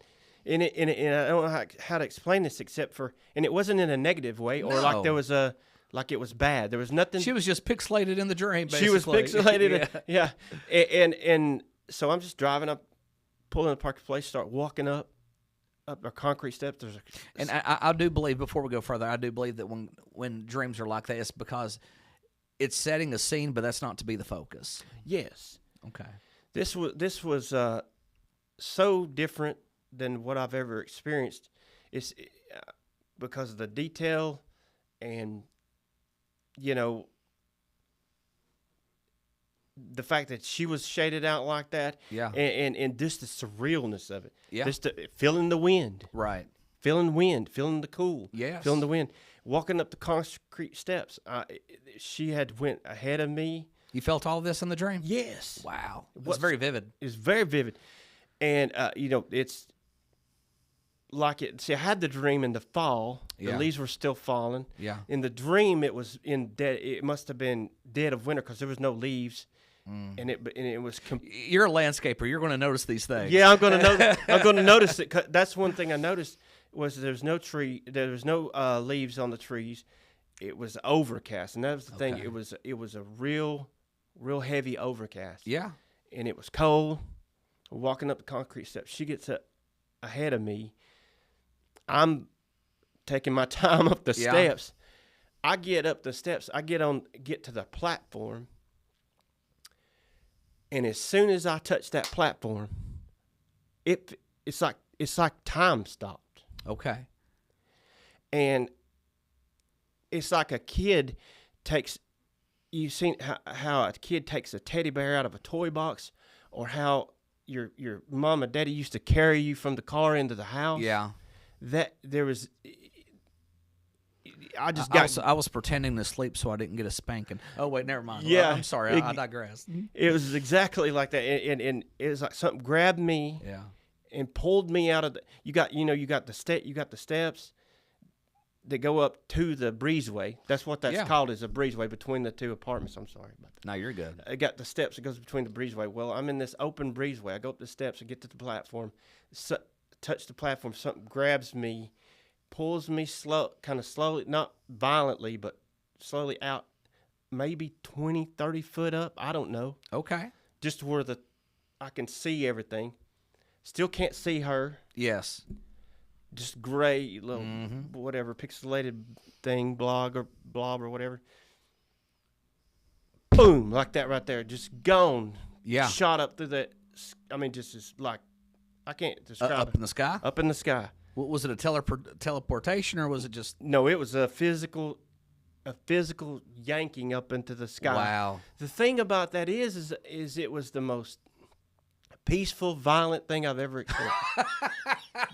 in it. And I don't know how to explain this except for, and it wasn't in a negative way or like there was like it was bad. There was nothing. She was just pixelated in the dream. Basically. She was pixelated. Yeah. And so I'm just driving up, pulling the parking place, start walking up a concrete steps. And I do believe, before we go further, I do believe that when dreams are like that, it's because it's setting a scene, but that's not to be the focus. Yes. Okay. This was so different than what I've ever experienced. It's because of the detail and, the fact that she was shaded out like that, and just the surrealness of it, just feeling the wind, right? Feeling wind, feeling the cool, feeling the wind, walking up the concrete steps. She had went ahead of me. You felt all this in the dream? Yes. Wow, it was very vivid. It's very vivid, and it's like it. See, I had the dream in the fall. The leaves were still falling. Yeah. In the dream, it was in dead. It must have been dead of winter because there was no leaves. And it was. You're a landscaper. You're going to notice these things. Yeah, I'm going to know. I'm going to notice it. 'Cause that's one thing I noticed was there's no tree. There was no leaves on the trees. It was overcast, and that was the thing. It was a real heavy overcast. Yeah. And it was cold. We're walking up the concrete steps. She gets ahead of me. I'm taking my time up the steps. I get up the steps. I get to the platform. And as soon as I touched that platform, it's like time stopped. Okay. And it's like a kid takes. You've seen how a kid takes a teddy bear out of a toy box, or how your mom and daddy used to carry you from the car into the house. Yeah. That there was. I was pretending to sleep so I didn't get a spanking. Oh wait, never mind. Yeah, I'm sorry. I digress. It was exactly like that, and it was like something grabbed me, and pulled me out of the. You got the steps that go up to the breezeway. That's what that's called, is a breezeway between the two apartments. I'm sorry about that. No, you're good. I got the steps that goes between the breezeway. Well, I'm in this open breezeway. I go up the steps and get to the platform, touch the platform. Something grabs me, pulls me kind of slowly, not violently, but slowly out, maybe 20, 30 foot up. I don't know. Okay. Just where I can see everything. Still can't see her. Yes. Just gray, little whatever, pixelated thing, blob or whatever. Boom, like that right there. Just gone. Yeah. Shot up through that. I mean, just like, I can't describe it. Up in the sky? Up in the sky. Was it a teleportation, or was it just? No, it was a physical yanking up into the sky. Wow. The thing about that is it was the most peaceful, violent thing I've ever experienced.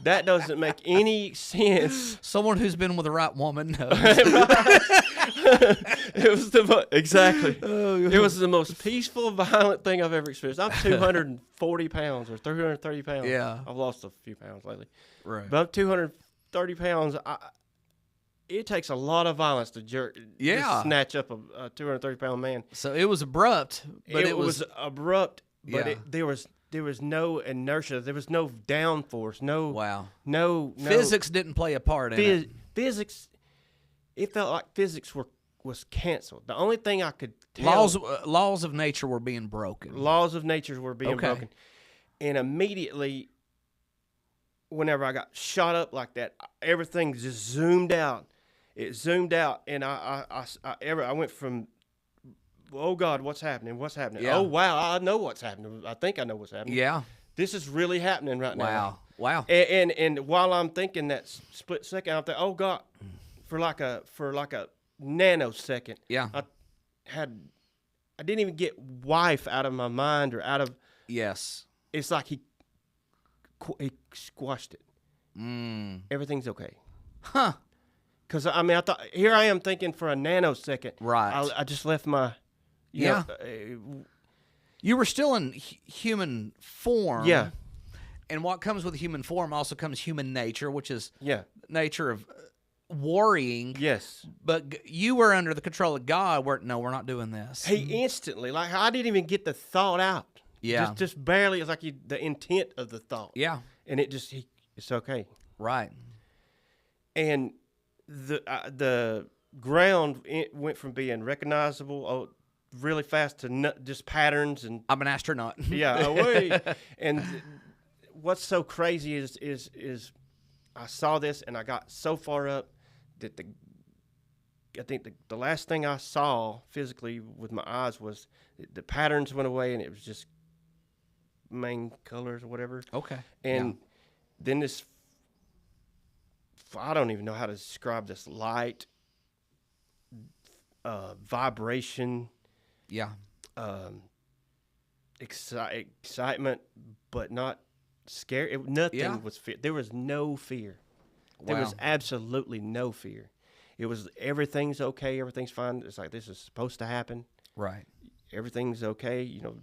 That doesn't make any sense. Someone who's been with the right woman knows. It was exactly. It was the most peaceful, violent thing I've ever experienced. I'm 240 pounds or 330 pounds. Yeah. I've lost a few pounds lately. Right. But I'm 230 pounds. It takes a lot of violence to snatch up a 230-pound man. So it was abrupt, but it was abrupt. But there was no inertia. There was no downforce. No. Physics didn't play a part in it. Physics. It felt like physics was canceled. The only thing I could tell. Laws of nature were being broken. Laws of nature were being broken. And immediately, whenever I got shot up like that, everything just zoomed out. It zoomed out, and I went from, oh God, what's happening? What's happening? Yeah. Oh wow, I know what's happening. I think I know what's happening. Yeah. This is really happening right now. Wow. And while I'm thinking that split second, I'm thinking, oh God, for like a nanosecond. Yeah. I didn't even get wife out of my mind or out of. Yes. It's like he squashed it. Everything's okay. Huh. Because I mean, I thought, here I am thinking for a nanosecond. Right. I just left my. Yeah. You were still in human form. Yeah. And what comes with human form also comes human nature, which is nature of worrying. Yes. But you were under the control of God. We're not doing this. He instantly, like, I didn't even get the thought out. Yeah. Just barely. It's like the intent of the thought. Yeah. And it just, it's okay. Right. And the ground went from being recognizable really fast to just patterns and. I'm an astronaut. Yeah. Away. And what's so crazy is I saw this and I got so far up that I think the last thing I saw physically with my eyes was the patterns went away and it was just main colors or whatever. Okay. And then this, I don't even know how to describe this light, vibration. Yeah. Excitement, but not scary. Nothing was fear. There was no fear. There was absolutely no fear. It was everything's okay. Everything's fine. It's like this is supposed to happen. Right. Everything's okay. You know,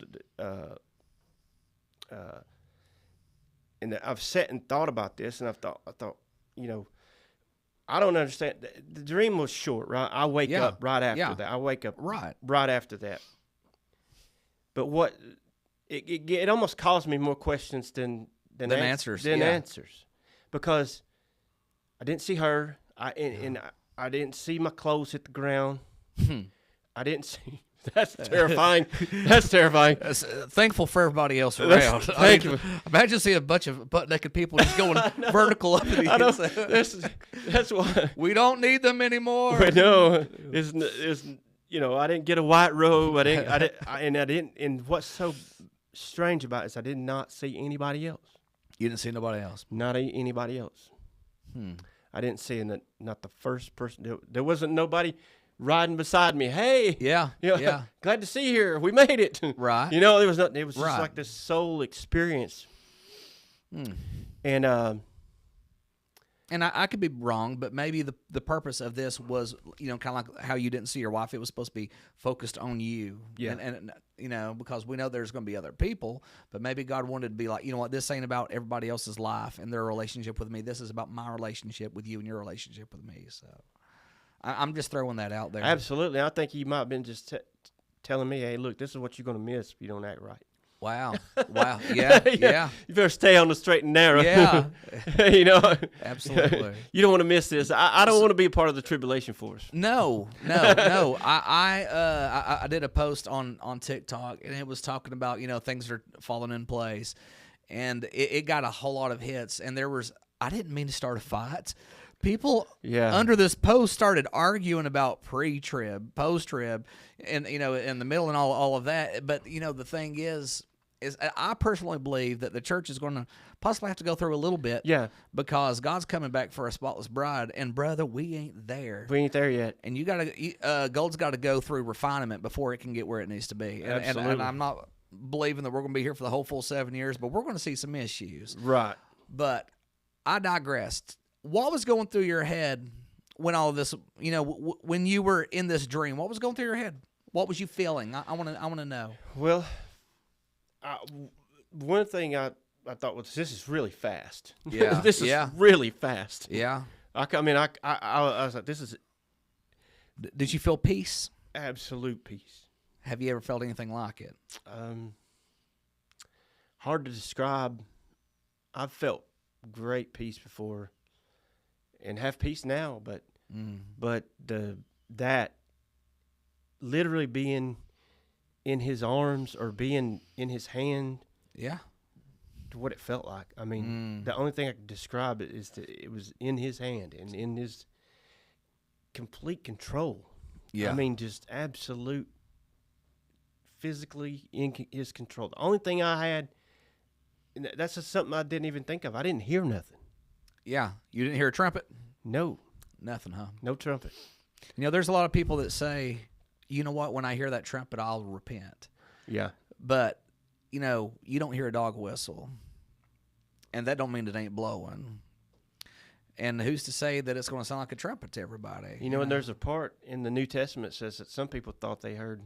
and I've sat and thought about this, and I thought, you know, I don't understand. The dream was short, right? I wake up right after that. I wake up right after that. But what it almost caused me more questions than answers. Answers, because I didn't see her. I didn't see my clothes hit the ground. I didn't see. That's terrifying. That's terrifying. Thankful for everybody else around. Thank you. Imagine seeing a bunch of butt-naked people just going vertical up in the inside. That's why we don't need them anymore. But no, it's you know, I didn't get a white robe. I didn't. And what's so strange about it is I did not see anybody else. You didn't see nobody else. Not anybody else. I didn't see not the first person. There wasn't nobody riding beside me. Hey, glad to see you here. We made it. Right. You know, there was nothing. It was just like this soul experience. And I could be wrong, but maybe the purpose of this was, you know, kind of like how you didn't see your wife. It was supposed to be focused on you. Yeah. And you know, because we know there's going to be other people, but maybe God wanted to be like, you know what, this ain't about everybody else's life and their relationship with me. This is about my relationship with you and your relationship with me. So I'm just throwing that out there. Absolutely. I think you might have been just telling me, hey, look, this is what you're going to miss if you don't act right. Wow. Yeah. You better stay on the straight and narrow. Yeah. You know? Absolutely. You don't want to miss this. I don't want to be a part of the tribulation force. No. I did a post on TikTok, and it was talking about, you know, things are falling in place. And it got a whole lot of hits. And I didn't mean to start a fight. People under this post started arguing about pre-trib, post-trib, and, you know, in the middle and all of that. But, you know, the thing is I personally believe that the church is going to possibly have to go through a little bit. Yeah. Because God's coming back for a spotless bride. And, brother, we ain't there. We ain't there yet. And gold's got to go through refinement before it can get where it needs to be. Absolutely. And I'm not believing that we're going to be here for the whole full 7 years, but we're going to see some issues. Right. But I digressed. What was going through your head when all of this, you know, when you were in this dream? What was going through your head? What was you feeling? I want to know. Well, one thing I thought was, this is really fast. Yeah. This is really fast. Yeah. I was like, this is. Did you feel peace? Absolute peace. Have you ever felt anything like it? Hard to describe. I've felt great peace before. And have peace now, but that literally being in his arms or being in his hand, what it felt like. I mean, the only thing I can describe it is that it was in his hand and in his complete control. Yeah. I mean, just absolute physically in his control. The only thing I had, and that's just something I didn't even think of. I didn't hear nothing. Yeah. You didn't hear a trumpet? No. Nothing, huh? No trumpet. You know, there's a lot of people that say, you know what, when I hear that trumpet, I'll repent. Yeah. But, you know, you don't hear a dog whistle. And that don't mean it ain't blowing. And who's to say that it's going to sound like a trumpet to everybody? You know, and there's a part in the New Testament that says that some people thought they heard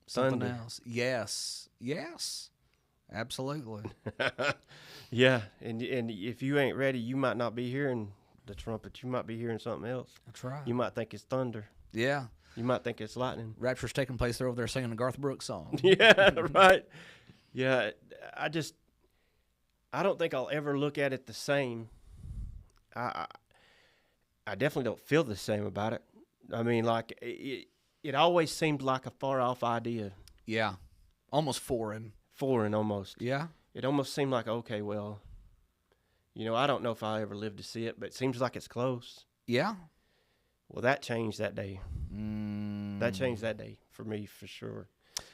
something thunder. else. Yes. Yes. Absolutely. Yeah. And if you ain't ready, you might not be hearing the trumpet. You might be hearing something else. That's right. You might think it's thunder. Yeah. You might think it's lightning. Rapture's taking place. They're over there singing the Garth Brooks song. Yeah, right. Yeah, I don't think I'll ever look at it the same. I definitely don't feel the same about it. I mean, like, it always seemed like a far-off idea. Yeah. Almost foreign. Foreign, almost. Yeah. It almost seemed like, okay, well, you know, I don't know if I'll ever live to see it, but it seems like it's close. Yeah. Well, that changed that day. That changed that day for me, for sure.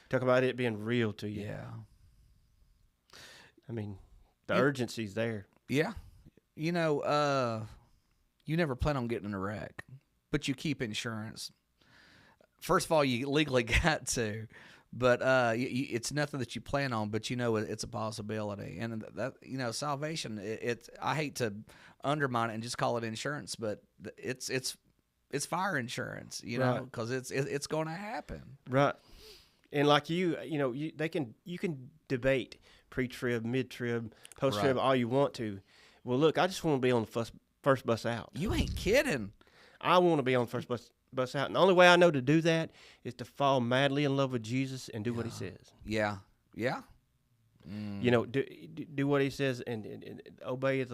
Talk about it being real to you. Yeah. I mean, the urgency's there. Yeah. You know, you never plan on getting in a wreck, but you keep insurance. First of all, you legally got to, but it's nothing that you plan on, but you know it's a possibility. And that, you know, salvation, I hate to undermine it and just call it insurance, but it's fire insurance, you know, because it's going to happen. Right. And like you know, you can debate pre-trib, mid-trib, post-trib all you want to. Well, look, I just want to be on the first bus out. You ain't kidding. I want to be on the first bus out. And the only way I know to do that is to fall madly in love with Jesus and do what he says. Yeah. Yeah. You know, do what he says and obey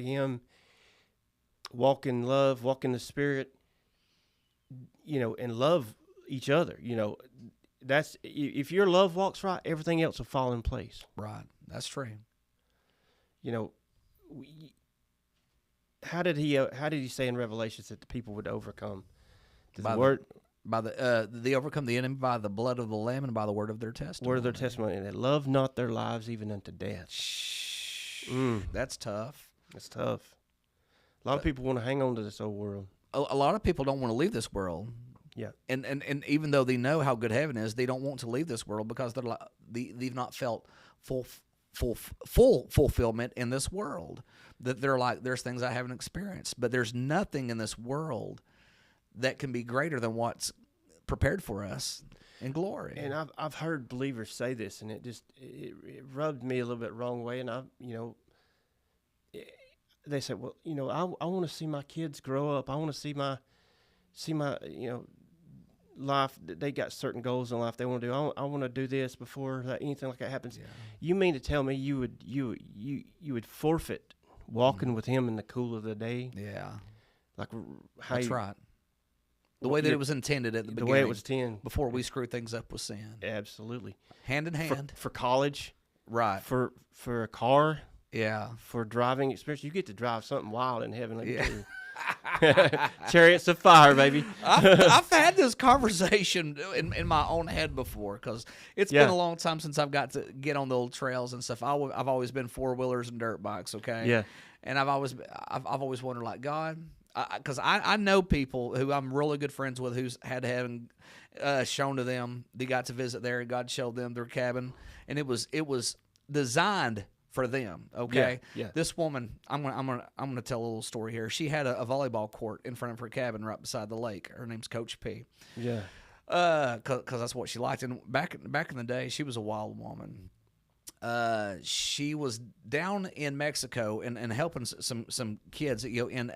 him. Walk in love, walk in the Spirit, you know, and love each other. You know, that's if your love walks right, everything else will fall in place. Right. That's true. You know, how did he say in Revelations that the people would overcome? They overcome the enemy by the blood of the Lamb and by the word of their testimony. Word of their testimony, and they love not their lives even unto death. That's tough. That's tough. A lot of people want to hang on to this old world. A lot of people don't want to leave this world. Yeah. And even though they know how good heaven is, they don't want to leave this world because they've not felt full fulfillment in this world. That they're like, there's things I haven't experienced, but there's nothing in this world that can be greater than what's prepared for us in glory. And I've heard believers say this, and it rubbed me a little bit wrong way. And they said, well, you know, I want to see my kids grow up. I want to see my you know, life. They got certain goals in life they want to do. I want to do this before anything like that happens. Yeah. You mean to tell me you would forfeit walking with him in the cool of the day? Yeah. Like that's right. The way that it was intended at the beginning. The way it was intended. Before we screw things up with sin. Absolutely. Hand in hand. For college. Right. For a car. Yeah. For driving experience. You get to drive something wild in heaven. Chariots of fire, baby. I've had this conversation in my own head before because it's been a long time since I've got to get on the old trails and stuff. I've always been four-wheelers and dirt bikes, okay? Yeah. And I've always wondered, like, God, because I know people who I'm really good friends with who's had heaven shown to them. They got to visit there, and God showed them their cabin, and it was designed for them. Okay. Yeah. This woman, I'm gonna tell a little story here. She had a volleyball court in front of her cabin right beside the lake. Her name's Coach P. Yeah. Because that's what she liked. And back in the day, she was a wild woman. She was down in Mexico and helping some kids, you know, in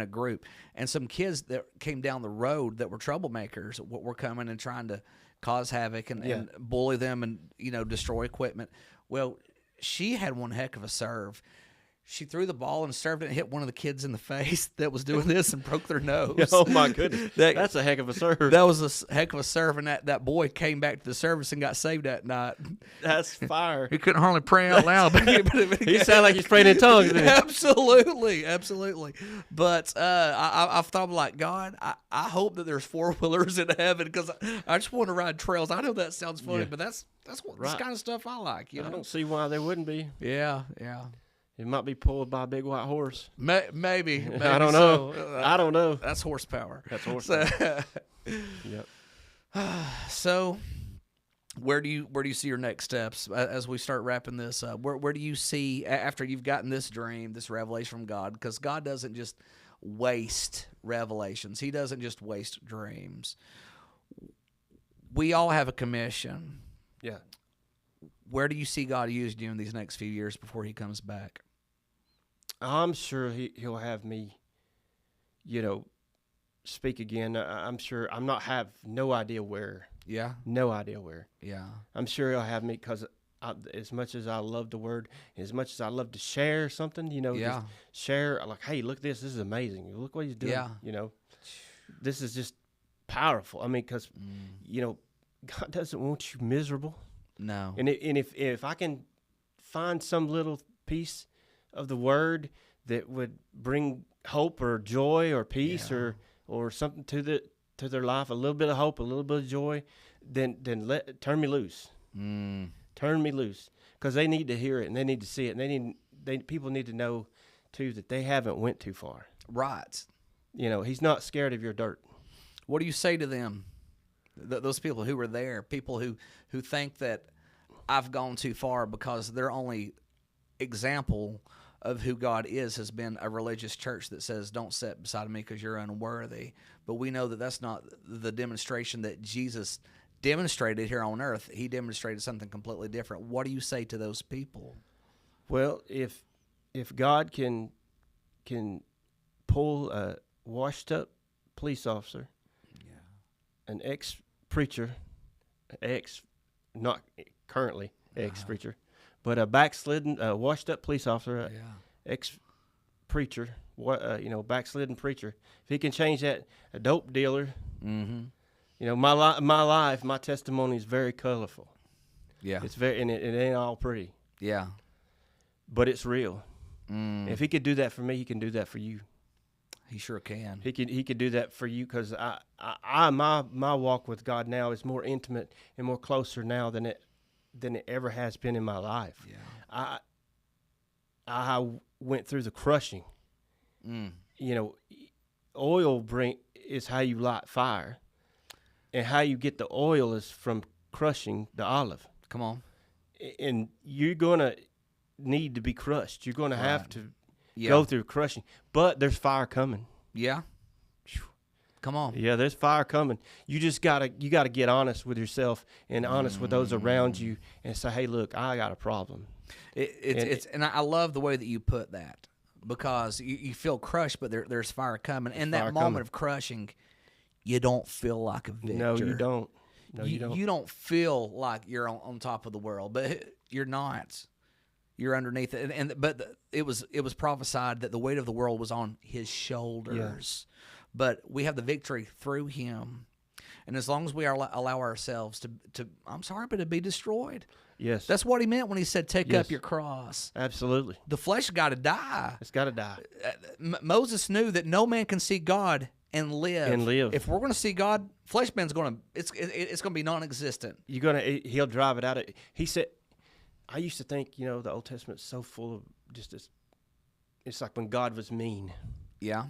a group, and some kids that came down the road that were troublemakers were coming and trying to cause havoc and bully them and, you know, destroy equipment. Well, she had one heck of a serve. She threw the ball and served it and hit one of the kids in the face that was doing this and broke their nose. Oh, my goodness. That's a heck of a serve. That was a heck of a serve, and that boy came back to the service and got saved that night. That's fire. He couldn't hardly pray out loud. But he sounded like he's praying in tongues. Absolutely. But I've thought, like, God, I hope that there's four-wheelers in heaven because I just want to ride trails. I know that sounds funny, but that's what this kind of stuff I like. You know? I don't see why there wouldn't be. Yeah. It might be pulled by a big white horse. Maybe I don't know. I don't know. That's horsepower. Yep. So, where do you see your next steps as we start wrapping this up? Where do you see after you've gotten this dream, this revelation from God? Because God doesn't just waste revelations. He doesn't just waste dreams. We all have a commission. Yeah. Where do you see God using you in these next few years before He comes back? I'm sure he'll have me, speak again. I'm sure have no idea where. Yeah. No idea where. Yeah. I'm sure he'll have me because as much as I love the word, as much as I love to share something, just share like, hey, look at this. This is amazing. Look what he's doing. Yeah. This is just powerful. I mean, because, God doesn't want you miserable. No. And if I can find some little piece of the word that would bring hope or joy or peace or something to their life, a little bit of hope, a little bit of joy, then turn me loose. Turn me loose, because they need to hear it and they need to see it, and people need to know too that they haven't went too far. Right. He's not scared of your dirt. What do you say to them? Those people who were there, people who think that I've gone too far because their only example of who God has been a religious church that says, don't sit beside me because you're unworthy. But we know that that's not the demonstration that Jesus demonstrated here on earth. He demonstrated something completely different. What do you say to those people? Well, if God can pull a washed up police officer, an ex-preacher, not currently ex-preacher, but a backslidden, washed up police officer, ex-preacher, backslidden preacher, if he can change that, a dope dealer, my life, my testimony is very colorful. Yeah. It's very, and it ain't all pretty. Yeah. But it's real. If he could do that for me, he can do that for you. He sure can. He could do that for you, because my walk with God now is more intimate and more closer now than it ever has been in my life. Yeah. I went through the crushing. Oil is how you light fire, and how you get the oil is from crushing the olive. Come on. And you're gonna need to be crushed. You're gonna have to go through crushing, but there's fire coming. Yeah. Come on. Yeah, there's fire coming. You just gotta get honest with yourself and honest with those around you, and say, hey, look, I got a problem. And I love the way that you put that, because you feel crushed, but there's fire coming. And that moment of crushing, you don't feel like a victor. No, you don't. No, you don't. You don't feel like you're on top of the world, but you're not. You're underneath it, but it was prophesied that the weight of the world was on his shoulders. Yeah. But we have the victory through him, and as long as we allow ourselves to I'm sorry, but to be destroyed. Yes, that's what he meant when he said, "Take up your cross." Absolutely, the flesh got to die. It's got to die. Moses knew that no man can see God and live. If we're going to see God, flesh man's going to it's going to be non-existent. He'll drive it out. He said. I used to think, the Old Testament's so full of just this. It's like when God was mean. Yeah.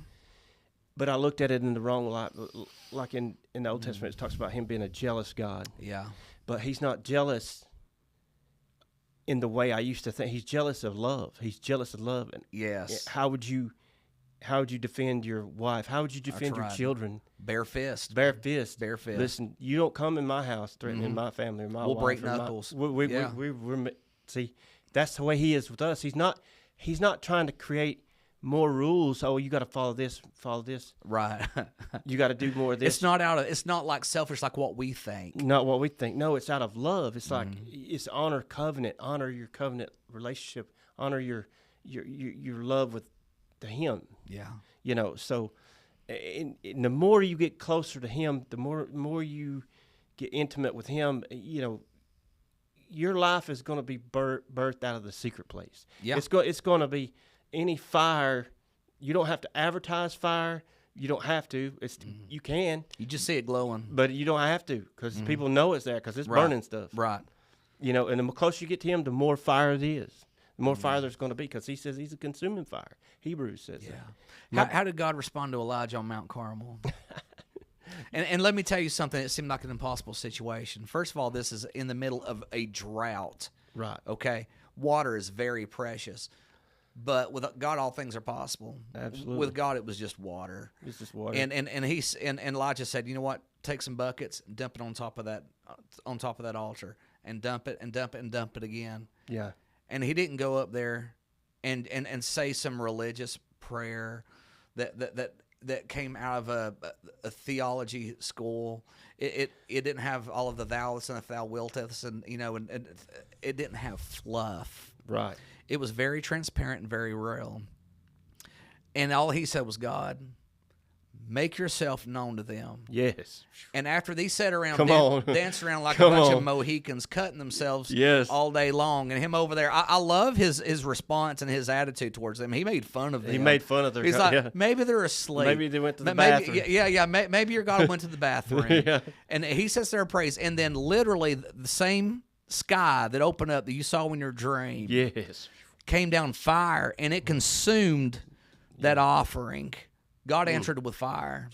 But I looked at it in the wrong light. Like in the Old Testament, it talks about him being a jealous God. Yeah. But he's not jealous in the way I used to think. He's jealous of love. He's jealous of love. And yes. How would you defend your wife? How would you defend your children? Bare fist. Bare fist. Bare fist. Listen, you don't come in my house threatening my family or my wife. We'll break knuckles. We're see, that's the way he is with us. He's not trying to create more rules. Oh, you got to follow this. Right. You got to do more of this. It's not like selfish like what we think. Not what we think. No, it's out of love. It's like it's honor your covenant relationship, honor your your love with him. Yeah. You know, so and the more you get closer to him, the more you get intimate with him, you know, your life is going to be birthed out of the secret place. Yeah. It's going to be any fire. You don't have to advertise fire. You don't have to. You can. You just see it glowing. But you don't have to, because people know it's there, because it's burning stuff. Right. You know, and the closer you get to him, the more fire it is. The more fire there's going to be, because he says he's a consuming fire. Hebrews says that. How did God respond to Elijah on Mount Carmel? and let me tell you something. It seemed like an impossible situation. First of all, this is in the middle of a drought. Right. Okay? Water is very precious. But with God, all things are possible. Absolutely. With God, it was just water. It's just water. And Elijah said, you know what? Take some buckets, dump it on top of that altar, and dump it and dump it and dump it again. Yeah. And he didn't go up there and say some religious prayer that came out of a theology school. It didn't have all of the thous and the thou wilteths, and you know, and it didn't have fluff. Right. It was very transparent and very real. And all he said was, God, make yourself known to them. Yes. And after they sat around dancing around like a Come bunch on. of Mohicans, cutting themselves Yes. all day long, and him over there, I love his response and his attitude towards them. He made fun of them. He made fun of their He's God. like, Yeah. maybe they're asleep. Maybe they went to the Maybe- bathroom. Maybe your God went to the bathroom. Yeah. And he sits there and prays. And then literally the same sky that opened up that you saw in your dream Yes. came down fire, and it consumed that offering. God answered with fire.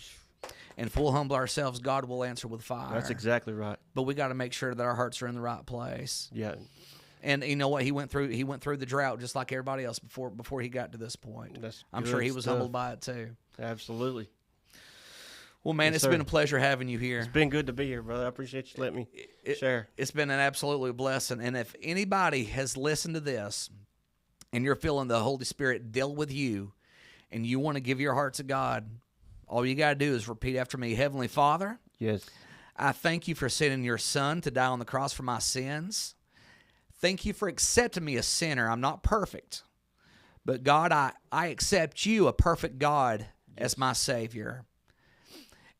And if we'll humble ourselves, God will answer with fire. That's exactly right. But we got to make sure that our hearts are in the right place. Yeah. And you know what? He went through the drought just like everybody else before he got to this point. I'm sure he was humbled by it too. Absolutely. Well, man, Yes, it's sir. been a pleasure having you here. It's been good to be here, brother. I appreciate you letting me share. It's been an absolutely blessing. And if anybody has listened to this and you're feeling the Holy Spirit deal with you and you want to give your heart to God, all you got to do is repeat after me. Heavenly Father, Yes. I thank you for sending your son to die on the cross for my sins. Thank you for accepting me a sinner. I'm not perfect. But God, I accept you, a perfect God, as my Savior.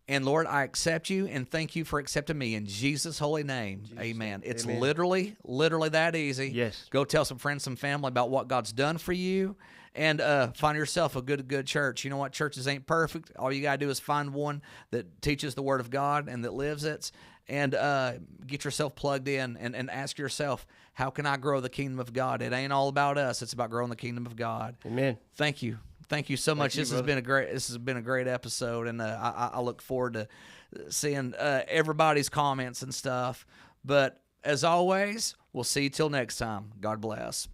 And Lord, I accept you and thank you for accepting me in Jesus' holy name. Amen. It's Amen. literally that easy. Yes. Go tell some friends, some family about what God's done for you, and find yourself a good church. You know what? Churches ain't perfect. All you got to do is find one that teaches the Word of God and that lives it, and get yourself plugged in and ask yourself, how can I grow the kingdom of God? It ain't all about us. It's about growing the kingdom of God. Amen. Thank you. Thank you so much. you, This has been a great episode, and I look forward to seeing everybody's comments and stuff. But as always, we'll see you till next time. God bless.